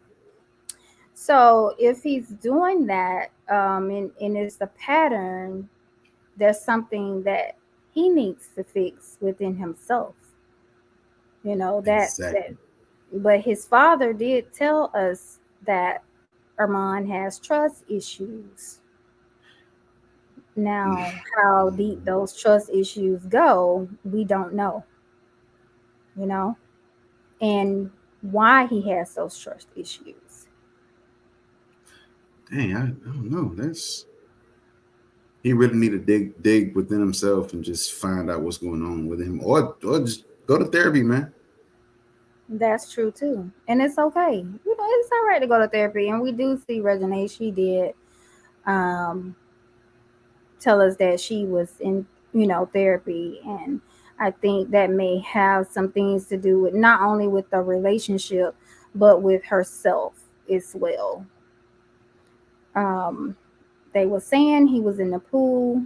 Speaker 3: So if he's doing that, and it's a pattern, there's something that he needs to fix within himself.
Speaker 1: Exactly.
Speaker 3: But his father did tell us that Armand has trust issues. Now, how deep those trust issues go, we don't know, and why he has those trust issues.
Speaker 1: Dang, I don't know. He really need to dig within himself and just find out what's going on with him, or just go to therapy, man.
Speaker 3: That's true too, and it's okay. It's all right to go to therapy, and we do see Reginae. She did um, tell us that she was in, therapy, and I think that may have some things to do with not only with the relationship, but with herself as well. Um, they were saying he was in the pool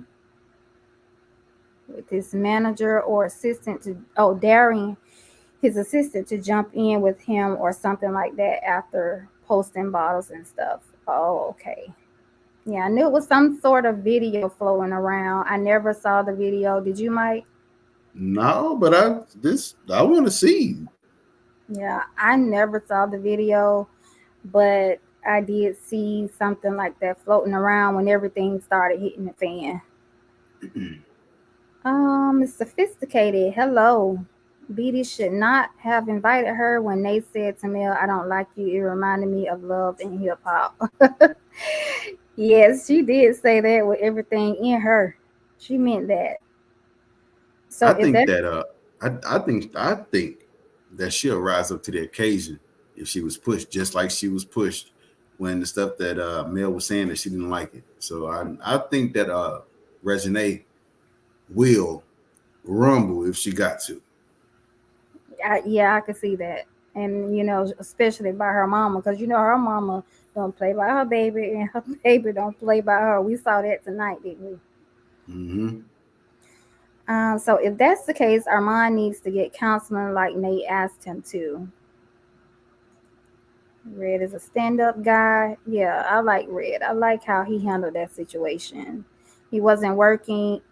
Speaker 3: with his manager or assistant daring his assistant to jump in with him or something like that after posting bottles and stuff. Oh, okay. Yeah, I knew it was some sort of video flowing around. I never saw the video. Did you, Mike?
Speaker 1: No, but I want to see.
Speaker 3: Yeah, I never saw the video, but I did see something like that floating around when everything started hitting the fan. It's sophisticated. Hello. Beatty should not have invited her when they said to Mel, I don't like you. It reminded me of Love and Hip Hop. Yes, she did say that with everything in her. She meant that. So
Speaker 1: I
Speaker 3: if
Speaker 1: think
Speaker 3: that
Speaker 1: that I think that she'll rise up to the occasion if she was pushed, just like she was pushed when the stuff that Mel was saying that she didn't like it. So I think that Reginae will rumble if she got to.
Speaker 3: yeah, I could see that. And especially by her mama, because her mama don't play by her baby, and her baby don't play by her. We saw that tonight, didn't we?
Speaker 1: Mm-hmm.
Speaker 3: So if that's the case, Armand needs to get counseling like Nate asked him to. Red is a stand-up guy. Yeah, I like Red. I like how he handled that situation. He wasn't working.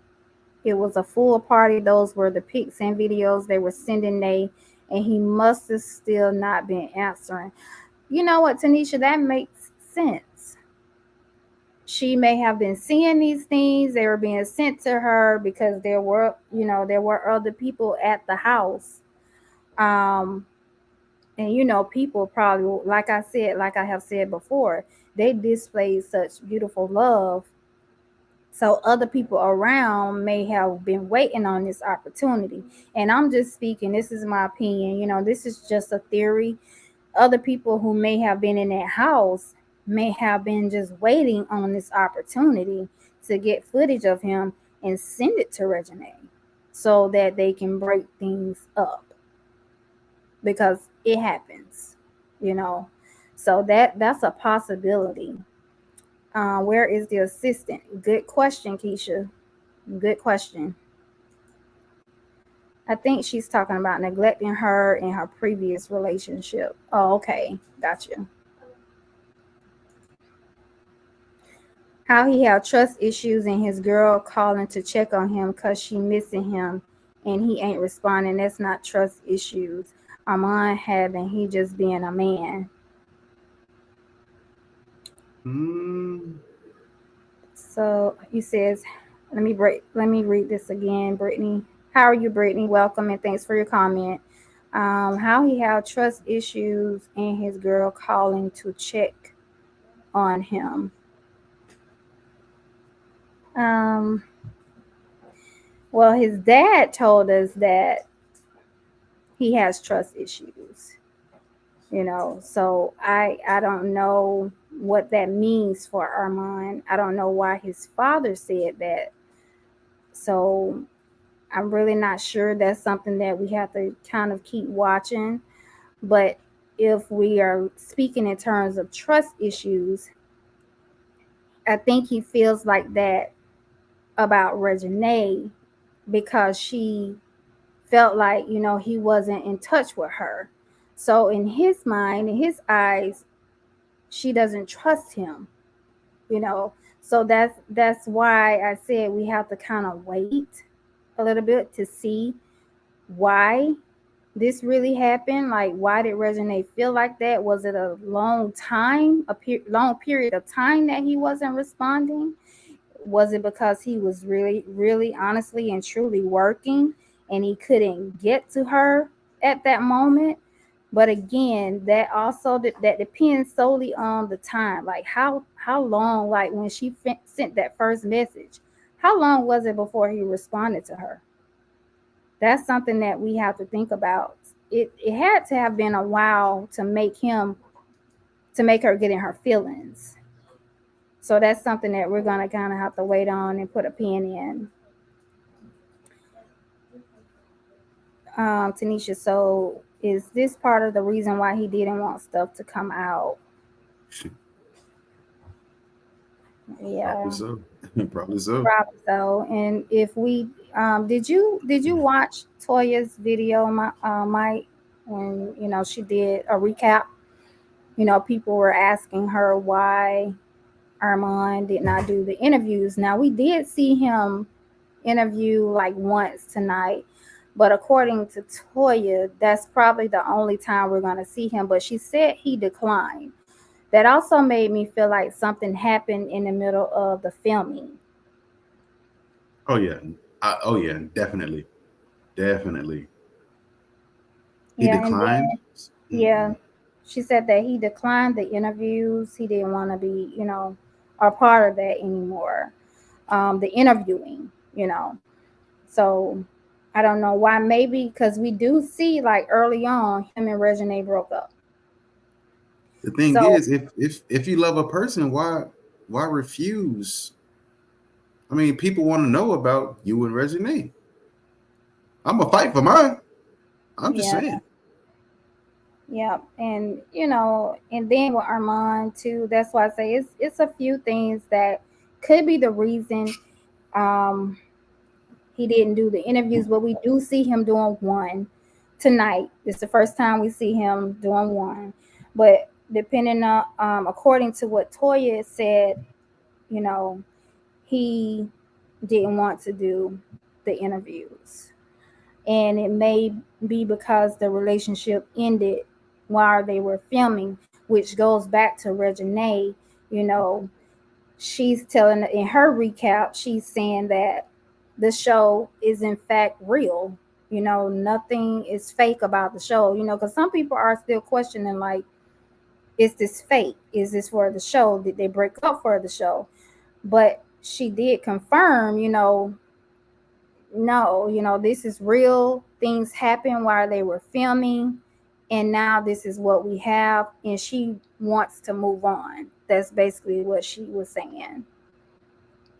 Speaker 3: It was a full party. Those were the pics and videos they were sending Nate, and he must have still not been answering. You know what, Tanisha? That makes sense. She may have been seeing these things. They were being sent to her because there were other people at the house. Um, and people probably, like I said, like I have said before, they displayed such beautiful love, so other people around may have been waiting on this opportunity. And I'm just speaking, this is my opinion, this is just a theory. Other people who may have been in that house may have been just waiting on this opportunity to get footage of him and send it to Reginae so that they can break things up, because it happens, you know. So that's a possibility. Where is the assistant? Good question, Keisha. Good question. I think she's talking about neglecting her in her previous relationship. Oh, okay. Gotcha. How he had trust issues and his girl calling to check on him because she missing him and he ain't responding. That's not trust issues. Armand having, he just being a man. So he says, let me read this again, Brittany. How are you, Brittany? Welcome and thanks for your comment. How he had trust issues and his girl calling to check on him. Um, well, his dad told us that he has trust issues, so I don't know what that means for Armand. I don't know why his father said that. So I'm really not sure. That's something that we have to kind of keep watching. But if we are speaking in terms of trust issues, I think he feels like that about Reginae because she felt like, he wasn't in touch with her. So in his mind, in his eyes, she doesn't trust him, you know. So that's why I said we have to kind of wait a little bit to see why this really happened. Like, why did Reginae feel like that? Was it a long time, long period of time that he wasn't responding? Was it because he was really, really honestly and truly working and he couldn't get to her at that moment? But again, that depends solely on the time. Like how long, like when she sent that first message, how long was it before he responded to her? That's something that we have to think about. It had to have been a while to make her get in her feelings. So that's something that we're gonna kind of have to wait on and put a pin in. Tanisha, so is this part of the reason why he didn't want stuff to come out? Yeah,
Speaker 1: probably so. Probably so.
Speaker 3: probably so. And if we did you watch Toya's video, Mike, when she did a recap? People were asking her why Armand did not do the interviews. Now we did see him interview like once tonight, but according to Toya, that's probably the only time we're gonna see him. But she said he declined. That also made me feel like something happened in the middle of the filming.
Speaker 1: Oh yeah. Oh yeah. Definitely. Definitely. He
Speaker 3: Yeah, and
Speaker 1: declined.
Speaker 3: then yeah, she said that he declined the interviews. He didn't want to be, a part of that anymore. The interviewing, you know. So I don't know why. Maybe because we do see like early on him and Reginae broke up.
Speaker 1: The thing
Speaker 3: So
Speaker 1: is, if you love a person, why refuse? I mean, people want to know about you and Reginae. I'm gonna fight for mine. I'm just
Speaker 3: yeah,
Speaker 1: saying.
Speaker 3: yeah, and and then with Armand too. That's why I say it's a few things that could be the reason. Um, He didn't do the interviews, but we do see him doing one tonight. It's the first time we see him doing one. But depending on, according to what Toya said, you know, he didn't want to do the interviews. And it may be because the relationship ended while they were filming, which goes back to Reginae. You know, she's telling in her recap, she's saying that the show is in fact real. You know, nothing is fake about the show, you know, because some people are still questioning, like, is this fake? Is this for the show? Did they break up for the show? But she did confirm, you know, no, you know, this is real. Things happen while they were filming, and now this is what we have, and she wants to move on. That's basically what she was saying.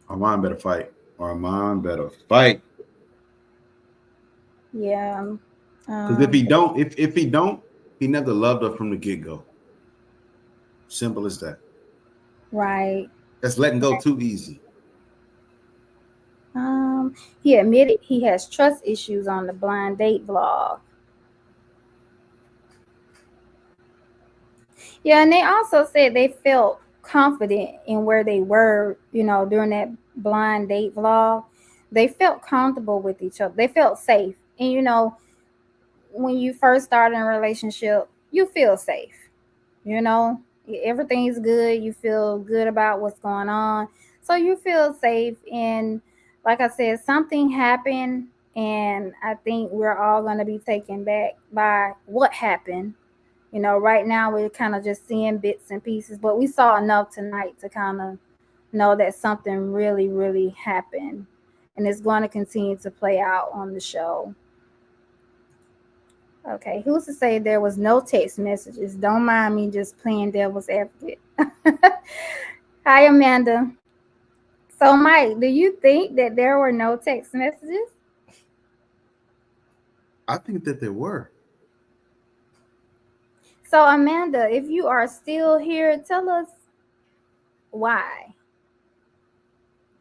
Speaker 1: Armand better fight. Armand better fight.
Speaker 3: Yeah.
Speaker 1: Because if he don't, he never loved her from the get go. Simple as that.
Speaker 3: Right.
Speaker 1: That's letting go too easy.
Speaker 3: He admitted he has trust issues on the blind date vlog. Yeah, and they also said they felt confident in where they were, you know, during that blind date vlog. They felt comfortable with each other. They felt safe. And you know, when you first start in a relationship, you feel safe. You know, everything's good. You feel good about what's going on. So you feel safe. And like I said, something happened. And I think we're all going to be taken back by what happened. You know, right now we're kind of just seeing bits and pieces, but we saw enough tonight to kind of know that something really, really happened. And it's going to continue to play out on the show. Okay, who's to say there was no text messages? Don't mind me just playing devil's advocate. Hi, Amanda. So, Mike, do you think that there were no text messages?
Speaker 1: I think that there were.
Speaker 3: So, Amanda, if you are still here, tell us why.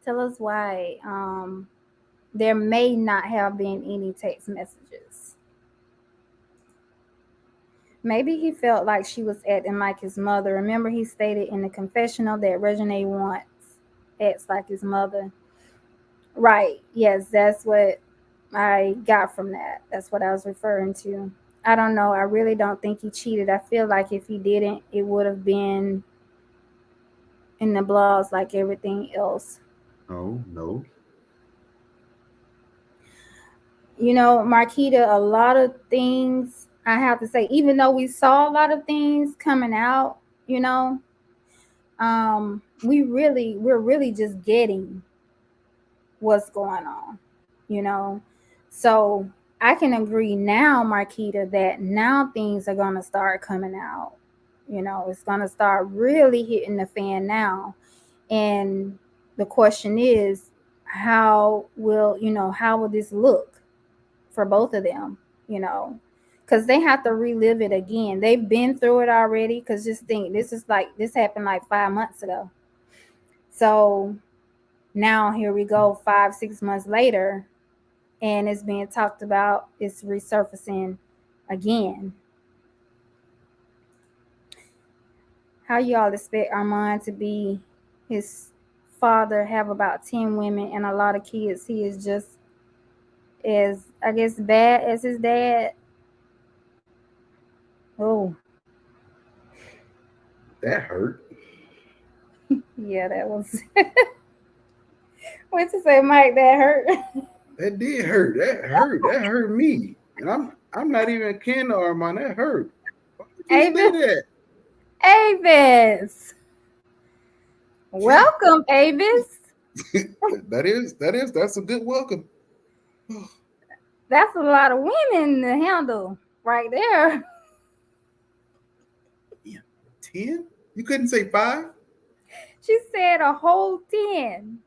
Speaker 3: Tell us why there may not have been any text messages. Maybe he felt like she was acting like his mother. Remember, he stated in the confessional that Reginae wants acts like his mother. Right. Yes, that's what I got from that. That's what I was referring to. I don't know. I really don't think he cheated. I feel like if he didn't, it would have been in the blogs like everything else.
Speaker 1: No.
Speaker 3: You know, Marquita, a lot of things, I have to say, even though we saw a lot of things coming out, you know, we're really just getting what's going on, you know. So I can agree now, Marquita, that now things are gonna start coming out. You know, it's gonna start really hitting the fan now. And the question is, how will this look for both of them, you know? Because they have to relive it again. They've been through it already. Because just think, this happened like 5 months ago. So now here we go, 5-6 months later, and it's being talked about. It's resurfacing again. How y'all expect Armand to be his father, have about 10 women and a lot of kids? He is just as, I guess, bad as his dad. Oh,
Speaker 1: That hurt.
Speaker 3: yeah, that was. What to say, Mike? That hurt.
Speaker 1: That did hurt. That hurt. That hurt me. And I'm not even kin to Armand. That hurt. Why would you say that?
Speaker 3: Avis. Welcome, Avis.
Speaker 1: That's a good welcome.
Speaker 3: That's a lot of women to handle right there.
Speaker 1: Yeah. 10? You couldn't say 5?
Speaker 3: She said a whole 10.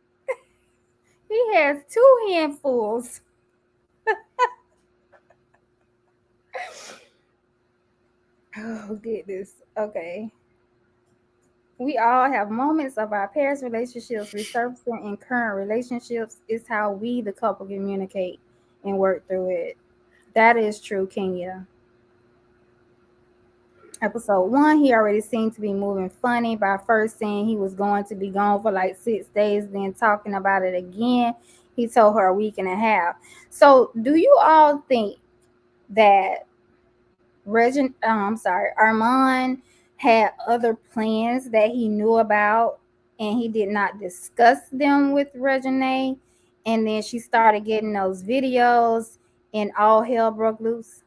Speaker 3: He has 2 handfuls. Oh, goodness. Okay. We all have moments of our past relationships resurfacing in current relationships. It's how we, the couple, communicate and work through it. That is true, Kenya. Episode 1, he already seemed to be moving funny by first saying he was going to be gone for like 6 days, then talking about it again. He told her a week and a half. So, do you all think that Armand had other plans that he knew about and he did not discuss them with Reginae? And then she started getting those videos and all hell broke loose?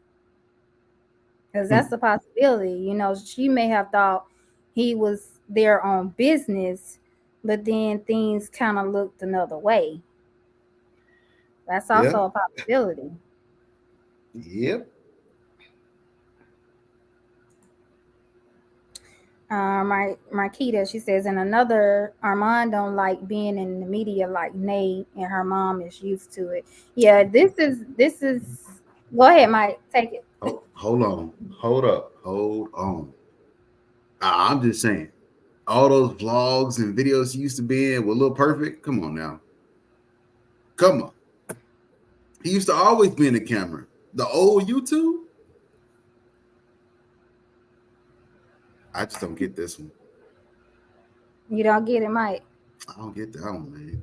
Speaker 3: Because that's a possibility. She may have thought he was there on business, but then things kind of looked another way. That's
Speaker 1: Yeah.
Speaker 3: also a possibility.
Speaker 1: Yep.
Speaker 3: Marquita, she says, and another, Armand don't like being in the media like Nate, and her mom is used to it. Yeah, this is. Go ahead, Mike. Take it.
Speaker 1: Oh, hold on. Hold up. Hold on. I'm just saying. All those vlogs and videos he used to be in were Little Perfect. Come on now. Come on. He used to always be in the camera. The old YouTube. I just don't get this one.
Speaker 3: You don't get it, Mike.
Speaker 1: I don't get that one, man.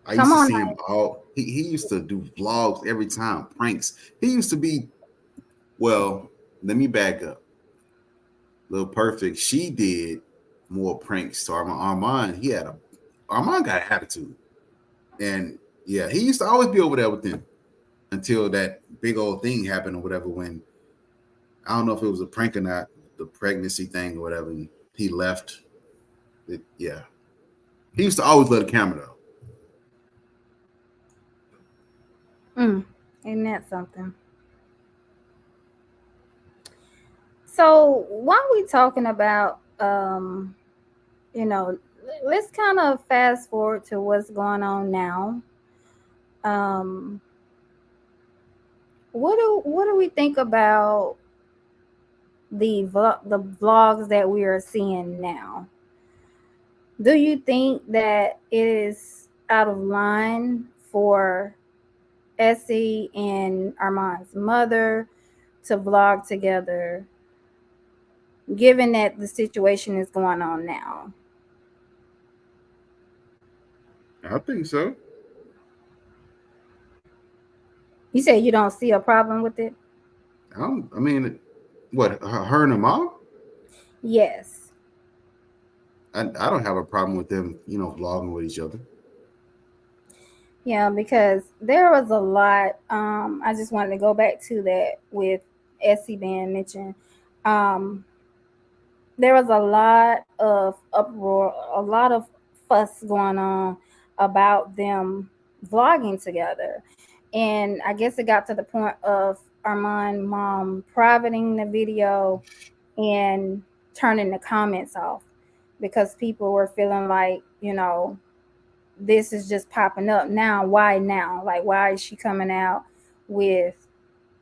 Speaker 1: I used
Speaker 3: Come
Speaker 1: to
Speaker 3: on,
Speaker 1: see him
Speaker 3: Mike.
Speaker 1: all. He used to do vlogs every time, pranks. He used to be. Well, let me back up. Little Perfect. She did more pranks to Armand. Armand got an attitude, and yeah, he used to always be over there with them until that big old thing happened or whatever. When I don't know if it was a prank or not, the pregnancy thing or whatever. And he left. Yeah, he used to always let the camera though.
Speaker 3: Isn't that something? So while we talking about, you know, let's kind of fast forward to what's going on now. Um, what do we think about the vlogs that we are seeing now? Do you think that it is out of line for Essie and Armand's mother to vlog together, given that the situation is going on now?
Speaker 1: I think so.
Speaker 3: You say you don't see a problem with it?
Speaker 1: I mean, what her and her mom?
Speaker 3: Yes.
Speaker 1: I don't have a problem with them, vlogging with each other.
Speaker 3: Yeah, because there was a lot. I just wanted to go back to that with Essie being mentioned. Um, there was a lot of uproar, a lot of fuss going on about them vlogging together. And I guess it got to the point of Armand mom privating the video and turning the comments off because people were feeling like, this is just popping up now. Why now? Like, why is she coming out with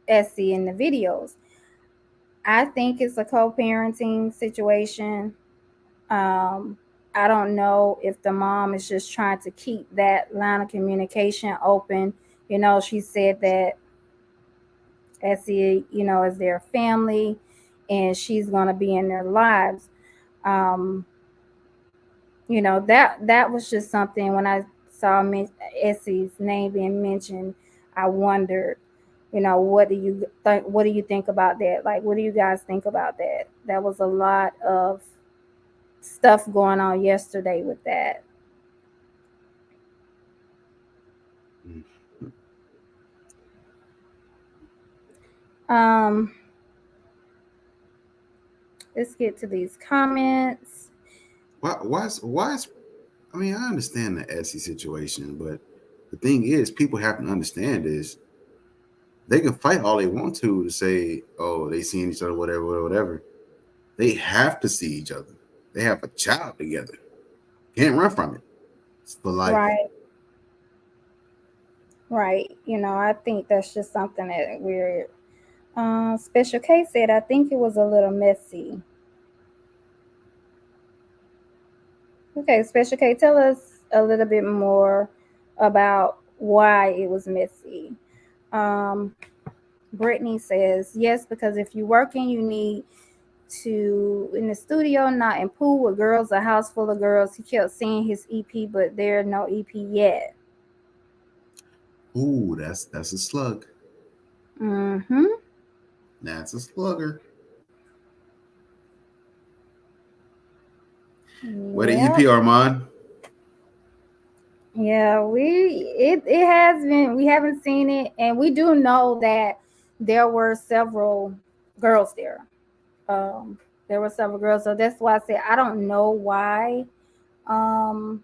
Speaker 3: Essie in the videos? I think it's a co-parenting situation. Um, I don't know if the mom is just trying to keep that line of communication open. She said that Essie, is their family and she's going to be in their lives. Um, that was just something when I saw Essie's name being mentioned, I wondered, what do you think? What do you think about that? Like, what do you guys think about that? That was a lot of stuff going on yesterday with that. Um, let's get to these comments.
Speaker 1: Why is I mean, I understand the Essie situation, but the thing is, people have to understand is they can fight all they want to say, oh, they seeing each other, whatever, whatever. They have to see each other. They have a child together. Can't run from it. It's for life.
Speaker 3: Right. Right. I think that's just something that we're. Special K said, I think it was a little messy. Okay, Special K, tell us a little bit more about why it was messy. Um, Brittany says, yes, because if you're working, you need to in the studio, not in pool with girls, a house full of girls. He kept saying his EP, but there's no EP yet.
Speaker 1: Ooh, that's a slug.
Speaker 3: Mm-hmm.
Speaker 1: That's a slugger. Where the
Speaker 3: Yep.
Speaker 1: EP, Armand?
Speaker 3: Yeah, it has been. We haven't seen it, and we do know that there were several girls there. Um, there were several girls, so that's why I said I don't know why um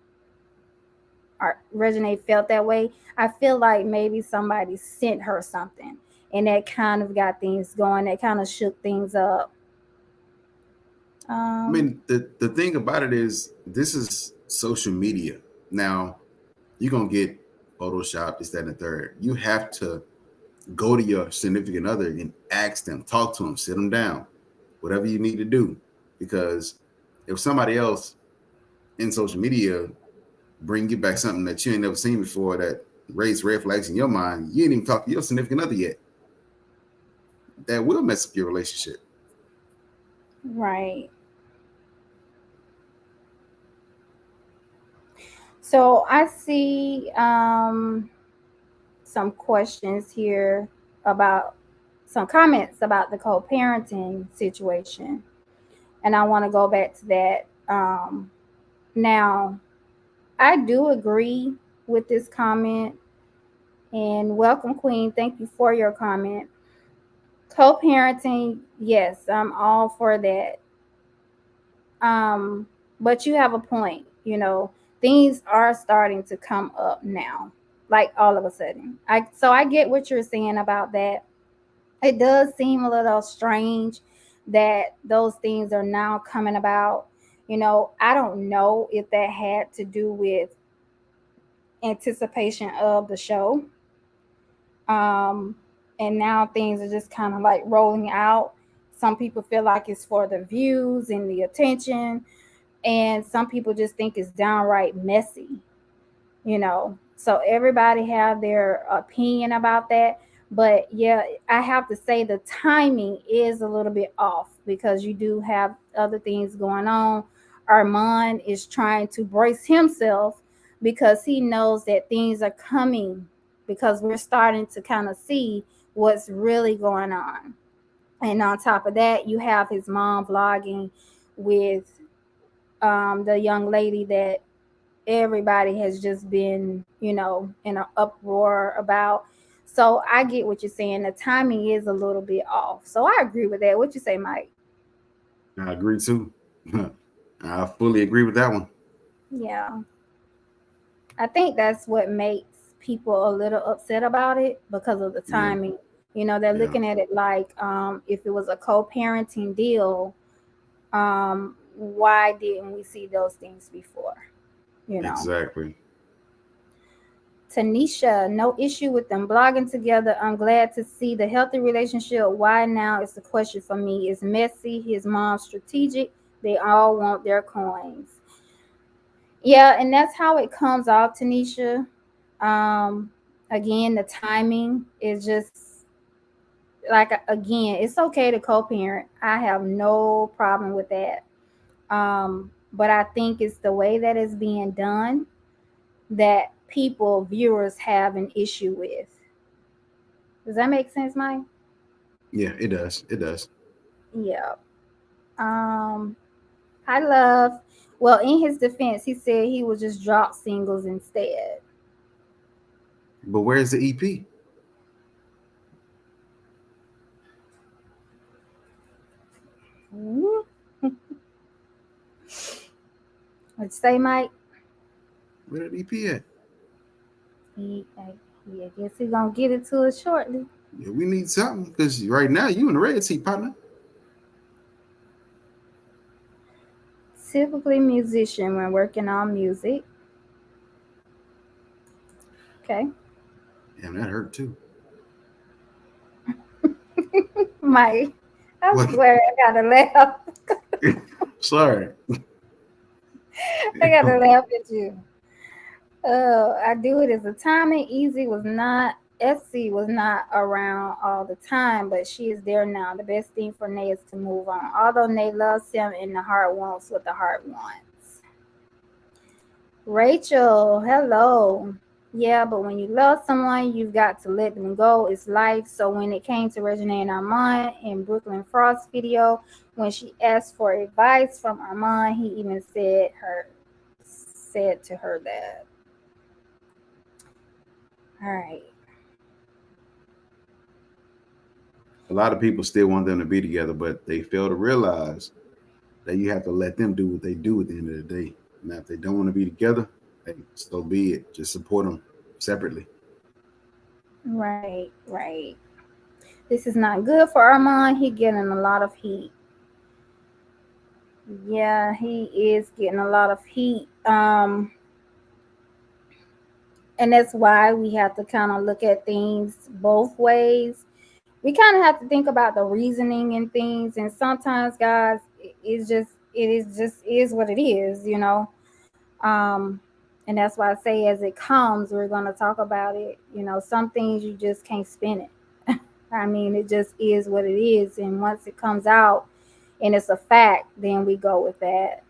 Speaker 3: Reginae felt that way. I feel like maybe somebody sent her something, and that kind of got things going. That kind of shook things up.
Speaker 1: I mean, the thing about it is, this is social media. Now, you're gonna get Photoshop, this, that, and the third. You have to go to your significant other and ask them, talk to them, sit them down, whatever you need to do. Because if somebody else in social media bring you back something that you ain't never seen before that raised red flags in your mind, you ain't even talked to your significant other yet. That will mess up your relationship.
Speaker 3: Right. So I see some questions here about some comments about the co-parenting situation, and I want to go back to that. Now, I do agree with this comment, and welcome, Queen. Thank you for your comment. Co-parenting, yes, I'm all for that. Um, but you have a point. Things are starting to come up now, like all of a sudden. I get what you're saying about that. It does seem a little strange that those things are now coming about. I don't know if that had to do with anticipation of the show. Um, and now things are just kind of like rolling out. Some people feel like it's for the views and the attention, and some people just think it's downright messy. So everybody have their opinion about that. But yeah, I have to say the timing is a little bit off because you do have other things going on. Armand is trying to brace himself because he knows that things are coming, because we're starting to kind of see what's really going on. And on top of that, you have his mom vlogging with the young lady that everybody has just been, in an uproar about. So I get what you're saying. The timing is a little bit off. So I agree with that. What you say, Mike?
Speaker 1: I agree too. I fully agree with that one.
Speaker 3: Yeah. I think that's what makes people a little upset about it because of the
Speaker 1: Yeah.
Speaker 3: timing. They're
Speaker 1: Yeah.
Speaker 3: looking at it like if it was a co-parenting deal, why didn't we see those things before? You know.
Speaker 1: Exactly.
Speaker 3: Tanisha, no issue with them blogging together. I'm glad to see the healthy relationship. Why now is the question for me. Is messy, his mom strategic? They all want their coins. Yeah, and that's how it comes off, Tanisha. Um, Again, the timing is just like, again, it's okay to co-parent. I have no problem with that. But I think it's the way that it's being done that people, viewers, have an issue with. Does that make sense, Mike?
Speaker 1: Yeah, it does. It does.
Speaker 3: Yeah. Um, I love. Well, in his defense, he said he would just drop singles instead.
Speaker 1: But where's the EP?
Speaker 3: What'd you say, Mike?
Speaker 1: Where the EP at?
Speaker 3: I guess he's gonna get it to us shortly.
Speaker 1: Yeah, we need something because right now you in the red seat, partner.
Speaker 3: Typically, musician when working on music. Okay,
Speaker 1: Damn, that hurt too.
Speaker 3: Mike. I
Speaker 1: What?
Speaker 3: swear I gotta laugh.
Speaker 1: Sorry.
Speaker 3: I gotta laugh at you. I do it as a time and Easy was not Essie was not around all the time, but she is there now. The best thing for Nay is to move on. Although Nay loves him and the heart wants what the heart wants. Rachel, hello. Yeah, but when you love someone, you've got to let them go. It's life. So when it came to Reginae and Armand in Brooklyn Frost video, when she asked for advice from Armand, he even said to her that. All right.
Speaker 1: A lot of people still want them to be together, but they fail to realize that you have to let them do what they do at the end of the day. Now, if they don't want to be together, hey, so be it. Just support them separately.
Speaker 3: Right, right. This is not good for Armand. He getting a lot of heat. Yeah, he is getting a lot of heat. And that's why we have to kind of look at things both ways. We kind of have to think about the reasoning and things. And sometimes, guys, it is what it is, you know. And that's why I say as it comes, we're going to talk about it. You know, some things you just can't spin it. I mean, it just is what it is. And once it comes out and it's a fact, then we go with that.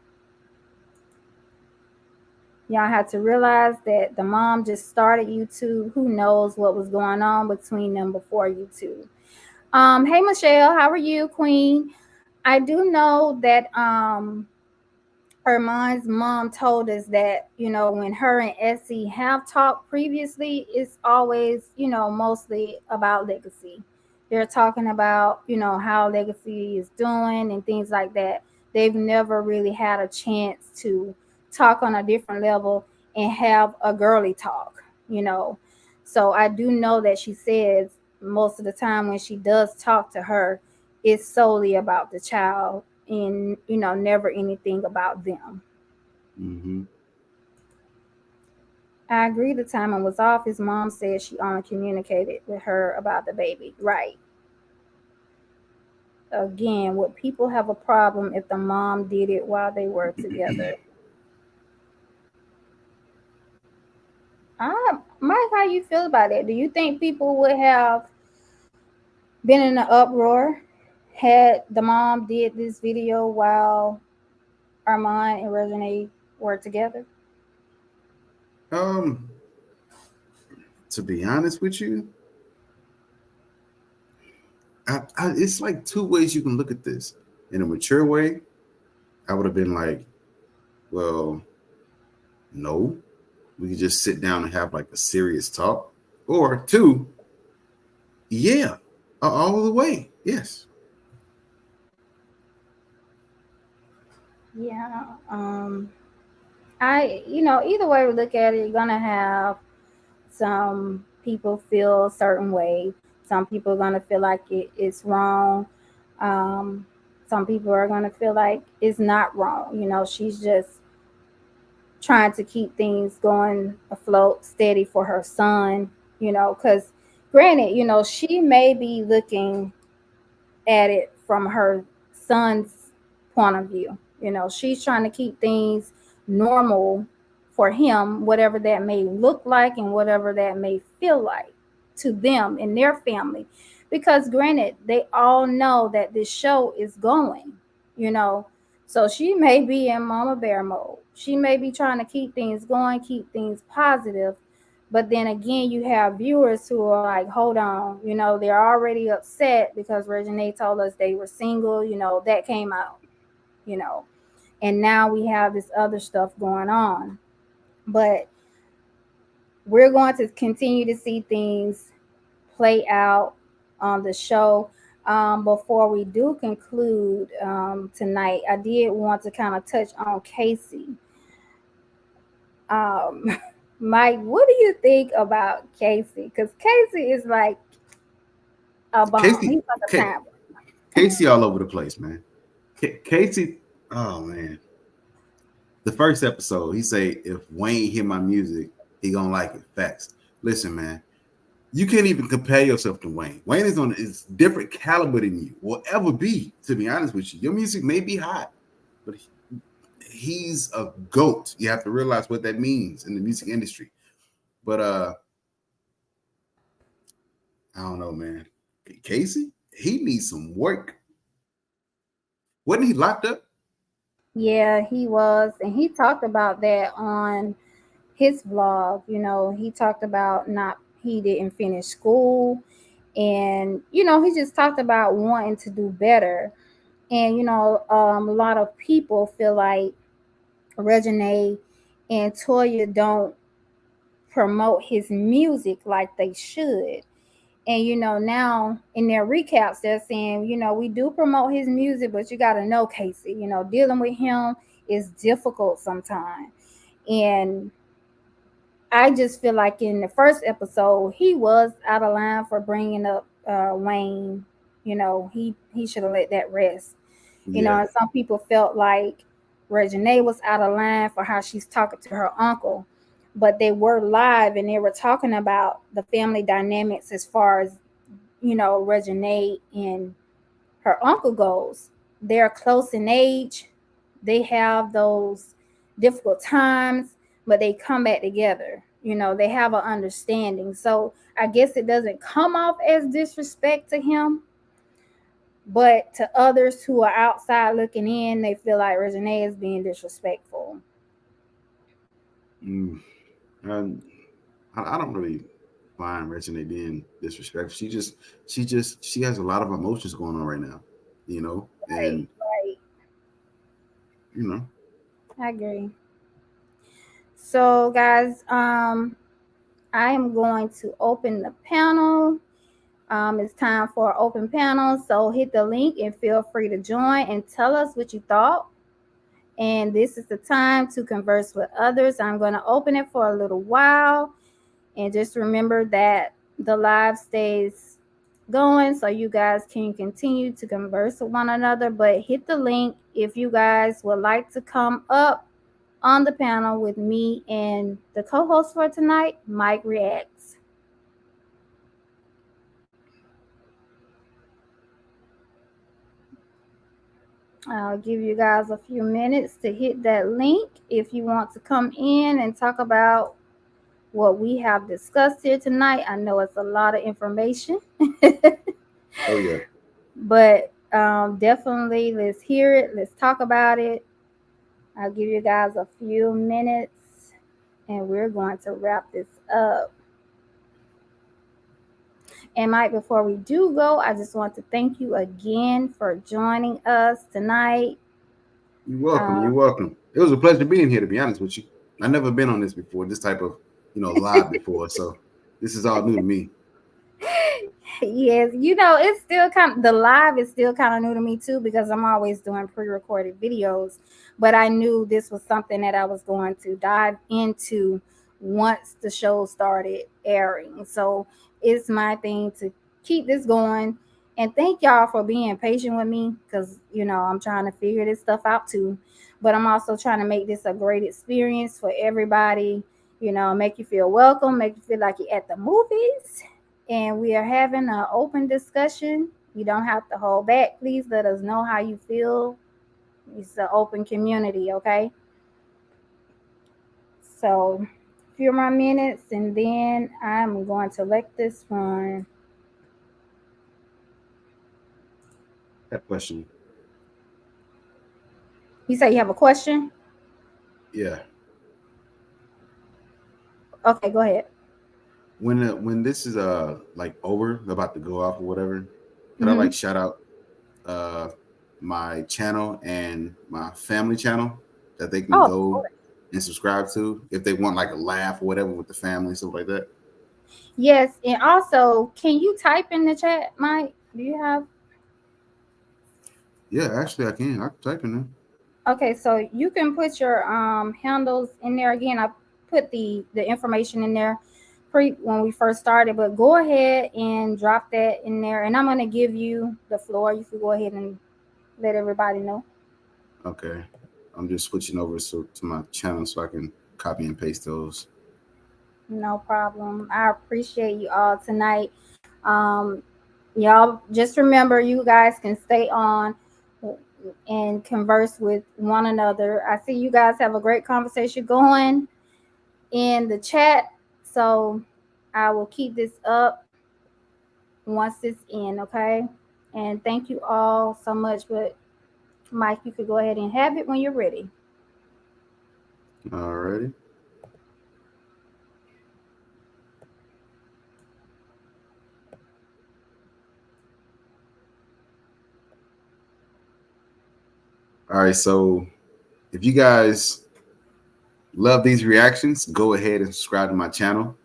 Speaker 3: Y'all have to realize that the mom just started YouTube. Who knows what was going on between them before YouTube? Hey, Michelle, how are you, Queen? I do know that Armand's mom told us that, you know, when her and Essie have talked previously, it's always, you know, mostly about Legacy. They're talking about, you know, how Legacy is doing and things like that. They've never really had a chance to talk on a different level and have a girly talk, you know. So I do know that she says most of the time when she does talk to her, it's solely about the child and, you know, never anything about them.
Speaker 1: Mm-hmm.
Speaker 3: I agree the timing was off. His mom said she only communicated with her about the baby. Right. Again, would people have a problem if the mom did it while they were together? Mike, how you feel about it? Do you think people would have been in an uproar had the mom did this video while Armand and Reginae were together?
Speaker 1: To be honest with you, it's like two ways you can look at this. In a mature way, I would have been like, well, no, we could just sit down and have like a serious talk. Or two, yeah, all the way, yes.
Speaker 3: Yeah. Either way we look at it, you're gonna have some people feel a certain way. Some people are gonna feel like it's wrong. Some people are gonna feel like it's not wrong. You know, she's just trying to keep things going afloat steady for her son, you know, because granted, you know, she may be looking at it from her son's point of view. You know, she's trying to keep things normal for him, whatever that may look like and whatever that may feel like to them and their family. Because granted, they all know that this show is going, you know. So she may be in mama bear mode. She may be trying to keep things going, keep things positive. But then again, you have viewers who are like, hold on, you know, they're already upset because Reginae told us they were single, you know, that came out, you know, and now we have this other stuff going on. But we're going to continue to see things play out on the show. Before we do conclude tonight, I did want to kind of touch on Casey. Mike, what do you think about Casey? Because Casey is like a bomb. He's like a time.
Speaker 1: Casey all over the place, man. Casey, oh man. The first episode, he say, if Wayne hear my music, he gonna like it. Facts. Listen, man, you can't even compare yourself to Wayne. Wayne is different caliber than you will ever be, to be honest with you. Your music may be hot, but he's a goat. You have to realize what that means in the music industry. But I don't know, man. Casey, he needs some work. Wasn't he locked up?
Speaker 3: Yeah, he was, and he talked about that on his vlog. You know, he talked about not he didn't finish school, and you know, he just talked about wanting to do better. And you know, a lot of people feel like Reginae and Toya don't promote his music like they should. And you know, now in their recaps, they're saying, you know, we do promote his music, but you got to know, Casey, you know, dealing with him is difficult sometimes. And I just feel like in the first episode, he was out of line for bringing up Wayne. You know, he should have let that rest. You know,
Speaker 1: Yeah.
Speaker 3: and some people felt like Reginae was out of line for how she's talking to her uncle. But they were live and they were talking about the family dynamics as far as, you know, Reginae and her uncle goes. They're close in age. They have those difficult times, but they come back together. You know, they have an understanding. So I guess it doesn't come off as disrespect to him, but to others who are outside looking in, they feel like Reginae is being disrespectful.
Speaker 1: Mm. And I don't really find Regina being disrespectful. She has a lot of emotions going on right now, you know,
Speaker 3: Right,
Speaker 1: and
Speaker 3: right.
Speaker 1: you know,
Speaker 3: I agree. So guys, I am going to open the panel. It's time for an open panel. So hit the link and feel free to join and tell us what you thought. And this is the time to converse with others. I'm going to open it for a little while. And just remember that the live stays going so you guys can continue to converse with one another. But hit the link if you guys would like to come up on the panel with me and the co host for tonight, Mike Reacts. I'll give you guys a few minutes to hit that link if you want to come in and talk about what we have discussed here tonight. I know it's a lot of information,
Speaker 1: oh yeah.
Speaker 3: but definitely let's hear it. Let's talk about it. I'll give you guys a few minutes and we're going to wrap this up. And Mike, before we do go, I just want to thank you again for joining us tonight.
Speaker 1: You're welcome. You're welcome. It was a pleasure being here. To be honest with you, I've never been on this before. This type of live before, so this is all new to me.
Speaker 3: Yes, you know, it's still kind of the live is still kind of new to me too because I'm always doing pre-recorded videos, but I knew this was something that I was going to dive into once the show started airing. So it's my thing to keep this going. And thank y'all for being patient with me because you know I'm trying to figure this stuff out too. But I'm also trying to make this a great experience for everybody, you know, make you feel welcome, make you feel like you're at the movies and we are having an open discussion. You don't have to hold back. Please let us know how you feel. It's an open community, okay? So, a few more minutes, and then I'm going to let this run.
Speaker 1: That question.
Speaker 3: You say you have a question?
Speaker 1: Yeah.
Speaker 3: Okay, go ahead.
Speaker 1: When this is like over, about to go off or whatever, could I
Speaker 3: Mm-hmm.
Speaker 1: like shout out uh my channel and my family channel that they can
Speaker 3: Oh, of
Speaker 1: go
Speaker 3: course.
Speaker 1: and subscribe to if they want like a laugh or whatever with the family, stuff like that?
Speaker 3: Yes, and also, can you type in the chat, Mike? Do you have?
Speaker 1: Yeah, actually I can. I can type in there.
Speaker 3: Okay, so you can put your handles in there again. I put the information in there pre when we first started, but go ahead and drop that in there, and I'm gonna give you the floor. You can go ahead and let everybody know.
Speaker 1: Okay. I'm just switching over to my channel so I can copy and paste those.
Speaker 3: No problem. I appreciate you all tonight. Um, y'all just remember, you guys can stay on and converse with one another. I see you guys have a great conversation going in the chat. So I will keep this up once it's in, okay? And thank you all so much. But Mike, you could go ahead and have it when you're ready.
Speaker 1: Alrighty. All right, so if you guys love these reactions, go ahead and subscribe to my channel.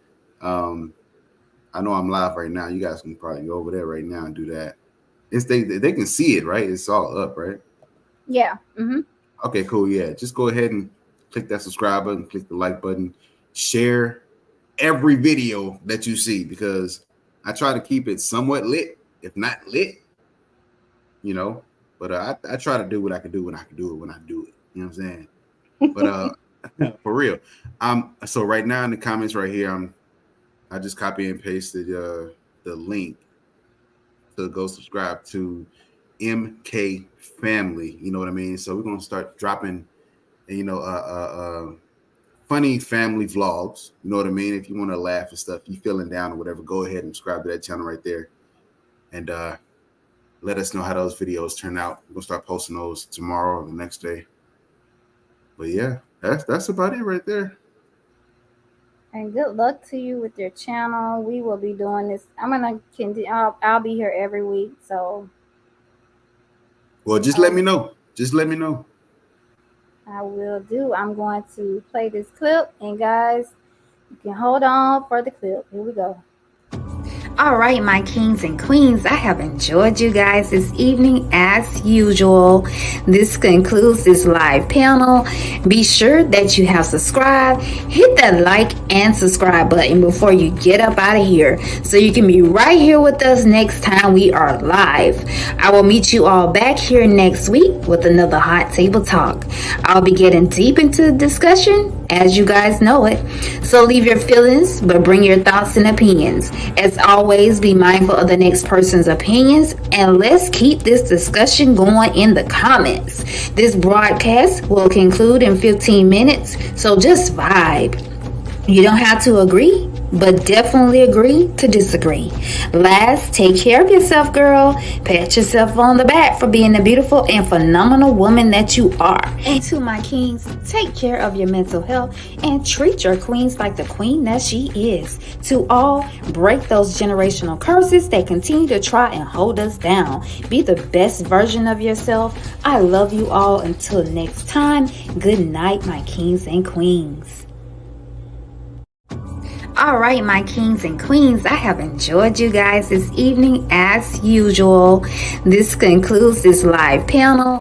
Speaker 1: I know I'm live right now. You guys can probably go over there right now and do that. It's they can see it, right? It's all up, right?
Speaker 3: Yeah. Mm-hmm.
Speaker 1: Okay, cool. Yeah, just go ahead and click that subscribe button, click the like button, share every video that you see, because I try to keep it somewhat lit, if not lit, you know. But I try to do what I can do when I can do it when I do it. You know what I'm saying? But for real, so right now in the comments right here, I just copy and pasted the link to go subscribe to MK Family. You know what I mean? So we're gonna start dropping, funny family vlogs. You know what I mean? If you want to laugh and stuff, you feeling down or whatever, go ahead and subscribe to that channel right there, and let us know how those videos turn out. We'll start posting those tomorrow or the next day. But yeah, that's about it right there.
Speaker 3: And good luck to you with your channel. We will be doing this. I'm gonna continue. I'll be here every week. So.
Speaker 1: Well, just let me know. Just let me know.
Speaker 3: I will do. I'm going to play this clip, and guys, you can hold on for the clip. Here we go.
Speaker 2: All right, my kings and queens, I have enjoyed you guys this evening as usual. This concludes this live panel. Be sure that you have subscribed. Hit that like and subscribe button before you get up out of here so you can be right here with us next time we are live. I will meet you all back here next week with another hot table talk. I'll be getting deep into the discussion as you guys know it. So leave your feelings, but bring your thoughts and opinions. As always, be mindful of the next person's opinions, and let's keep this discussion going in the comments. This broadcast will conclude in 15 minutes, so just vibe. You don't have to agree, but definitely agree to disagree. Last, take care of yourself, girl. Pat yourself on the back for being the beautiful and phenomenal woman that you are. And to my kings, take care of your mental health and treat your queens like the queen that she is. To all, break those generational curses that continue to try and hold us down. Be the best version of yourself. I love you all. Until next time, good night, my kings and queens. All right, my kings and queens, I have enjoyed you guys this evening as usual. This concludes this live panel.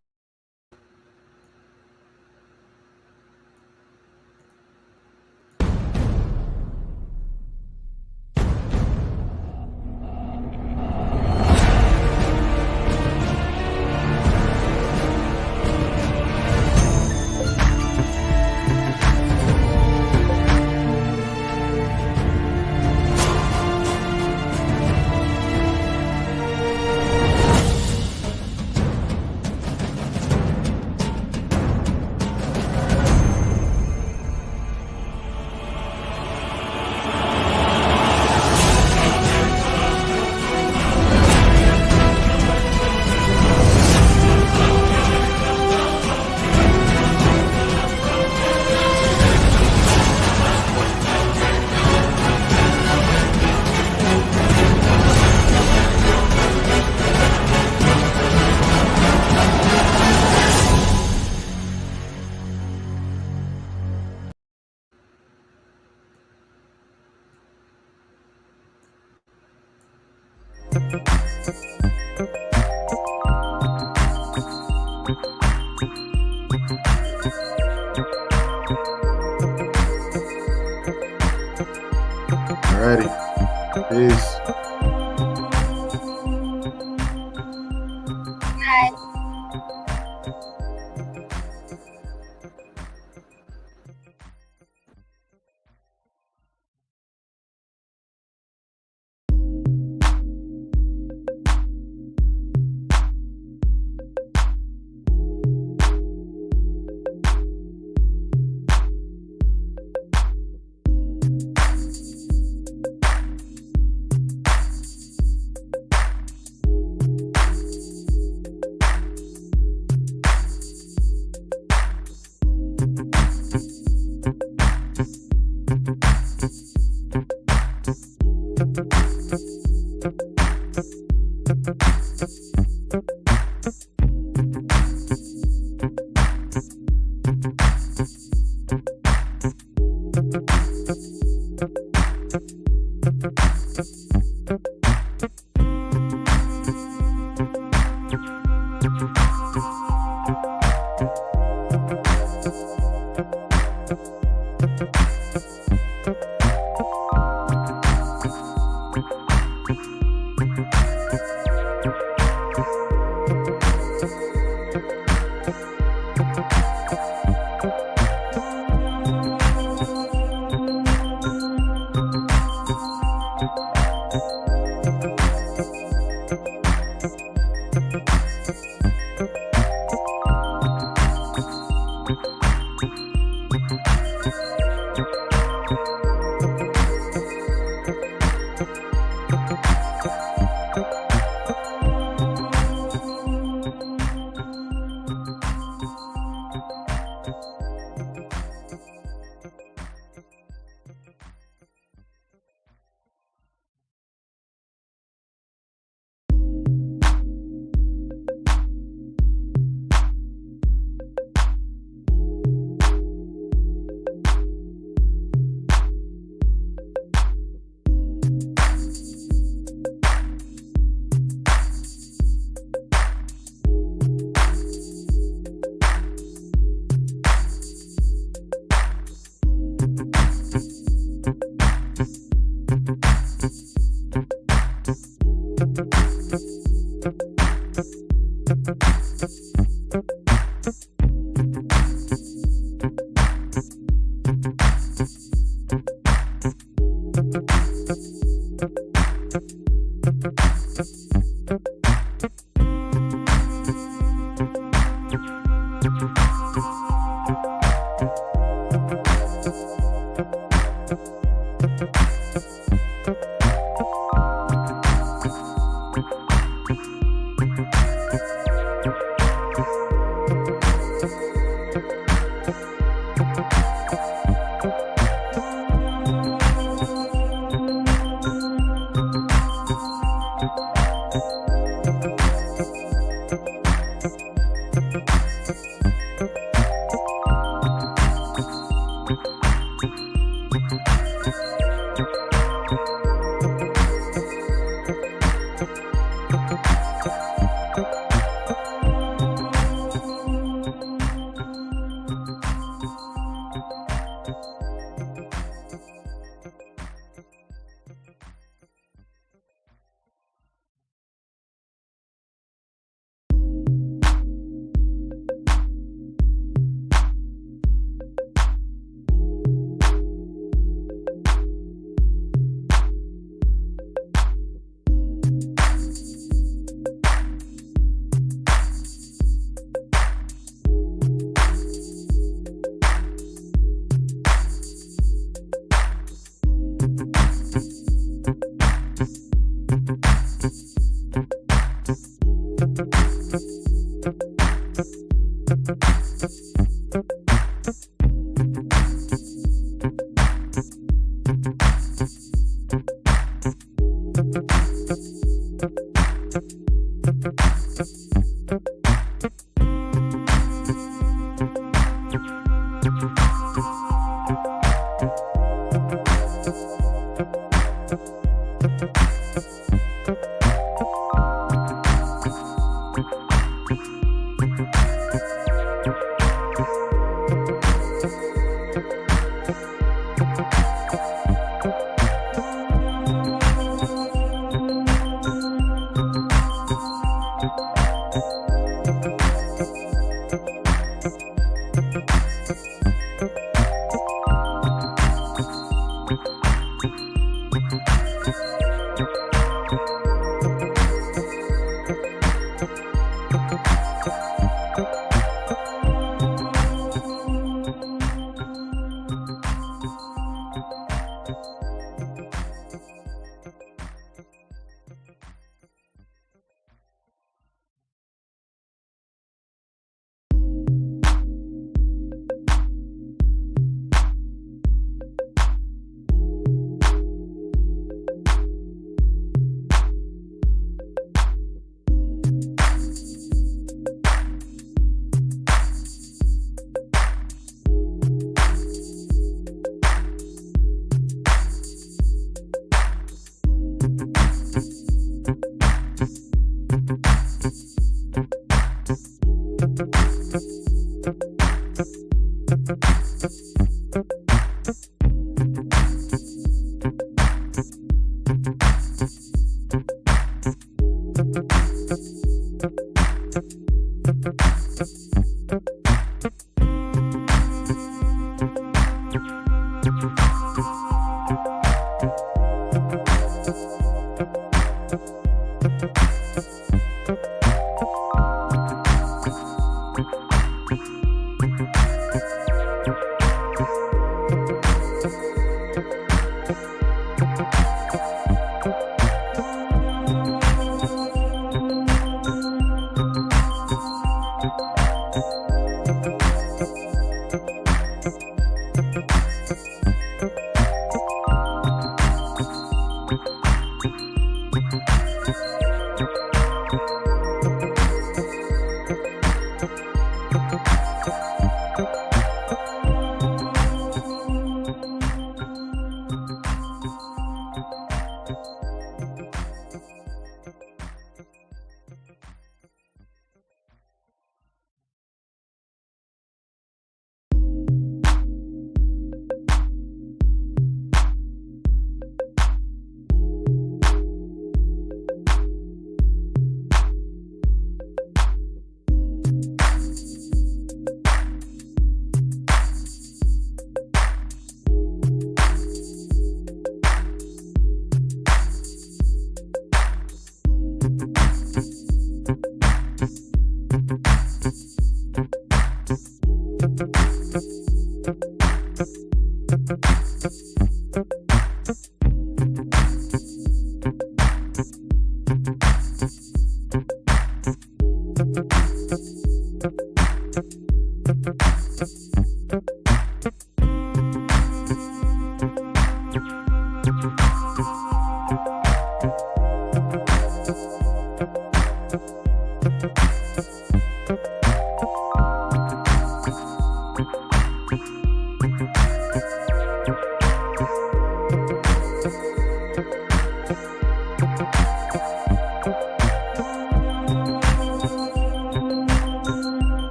Speaker 1: Alrighty. Peace.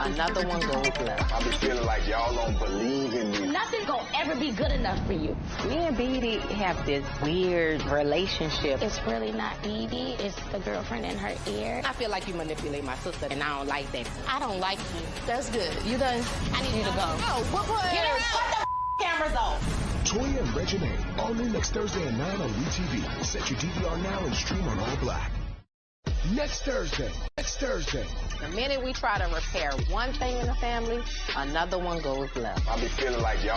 Speaker 12: another one goes left.
Speaker 10: I be feeling like y'all don't believe in me.
Speaker 6: Nothing gonna ever be good enough for you.
Speaker 12: Me and Beatty have this weird relationship.
Speaker 6: It's really not Edie, it's the girlfriend in her ear.
Speaker 5: I feel like you manipulate my sister, and I don't like that.
Speaker 6: I don't like you.
Speaker 11: That's good. You done?
Speaker 6: I need you to go.
Speaker 11: No, what?
Speaker 6: Get out! Cameras off.
Speaker 4: Toya and Reginae, all new next Thursday at 9 on WeTV. Set your DVR now and stream on All Black. Next Thursday.
Speaker 12: The minute we try to repair one thing in the family, another one goes left.
Speaker 10: I be feeling like y'all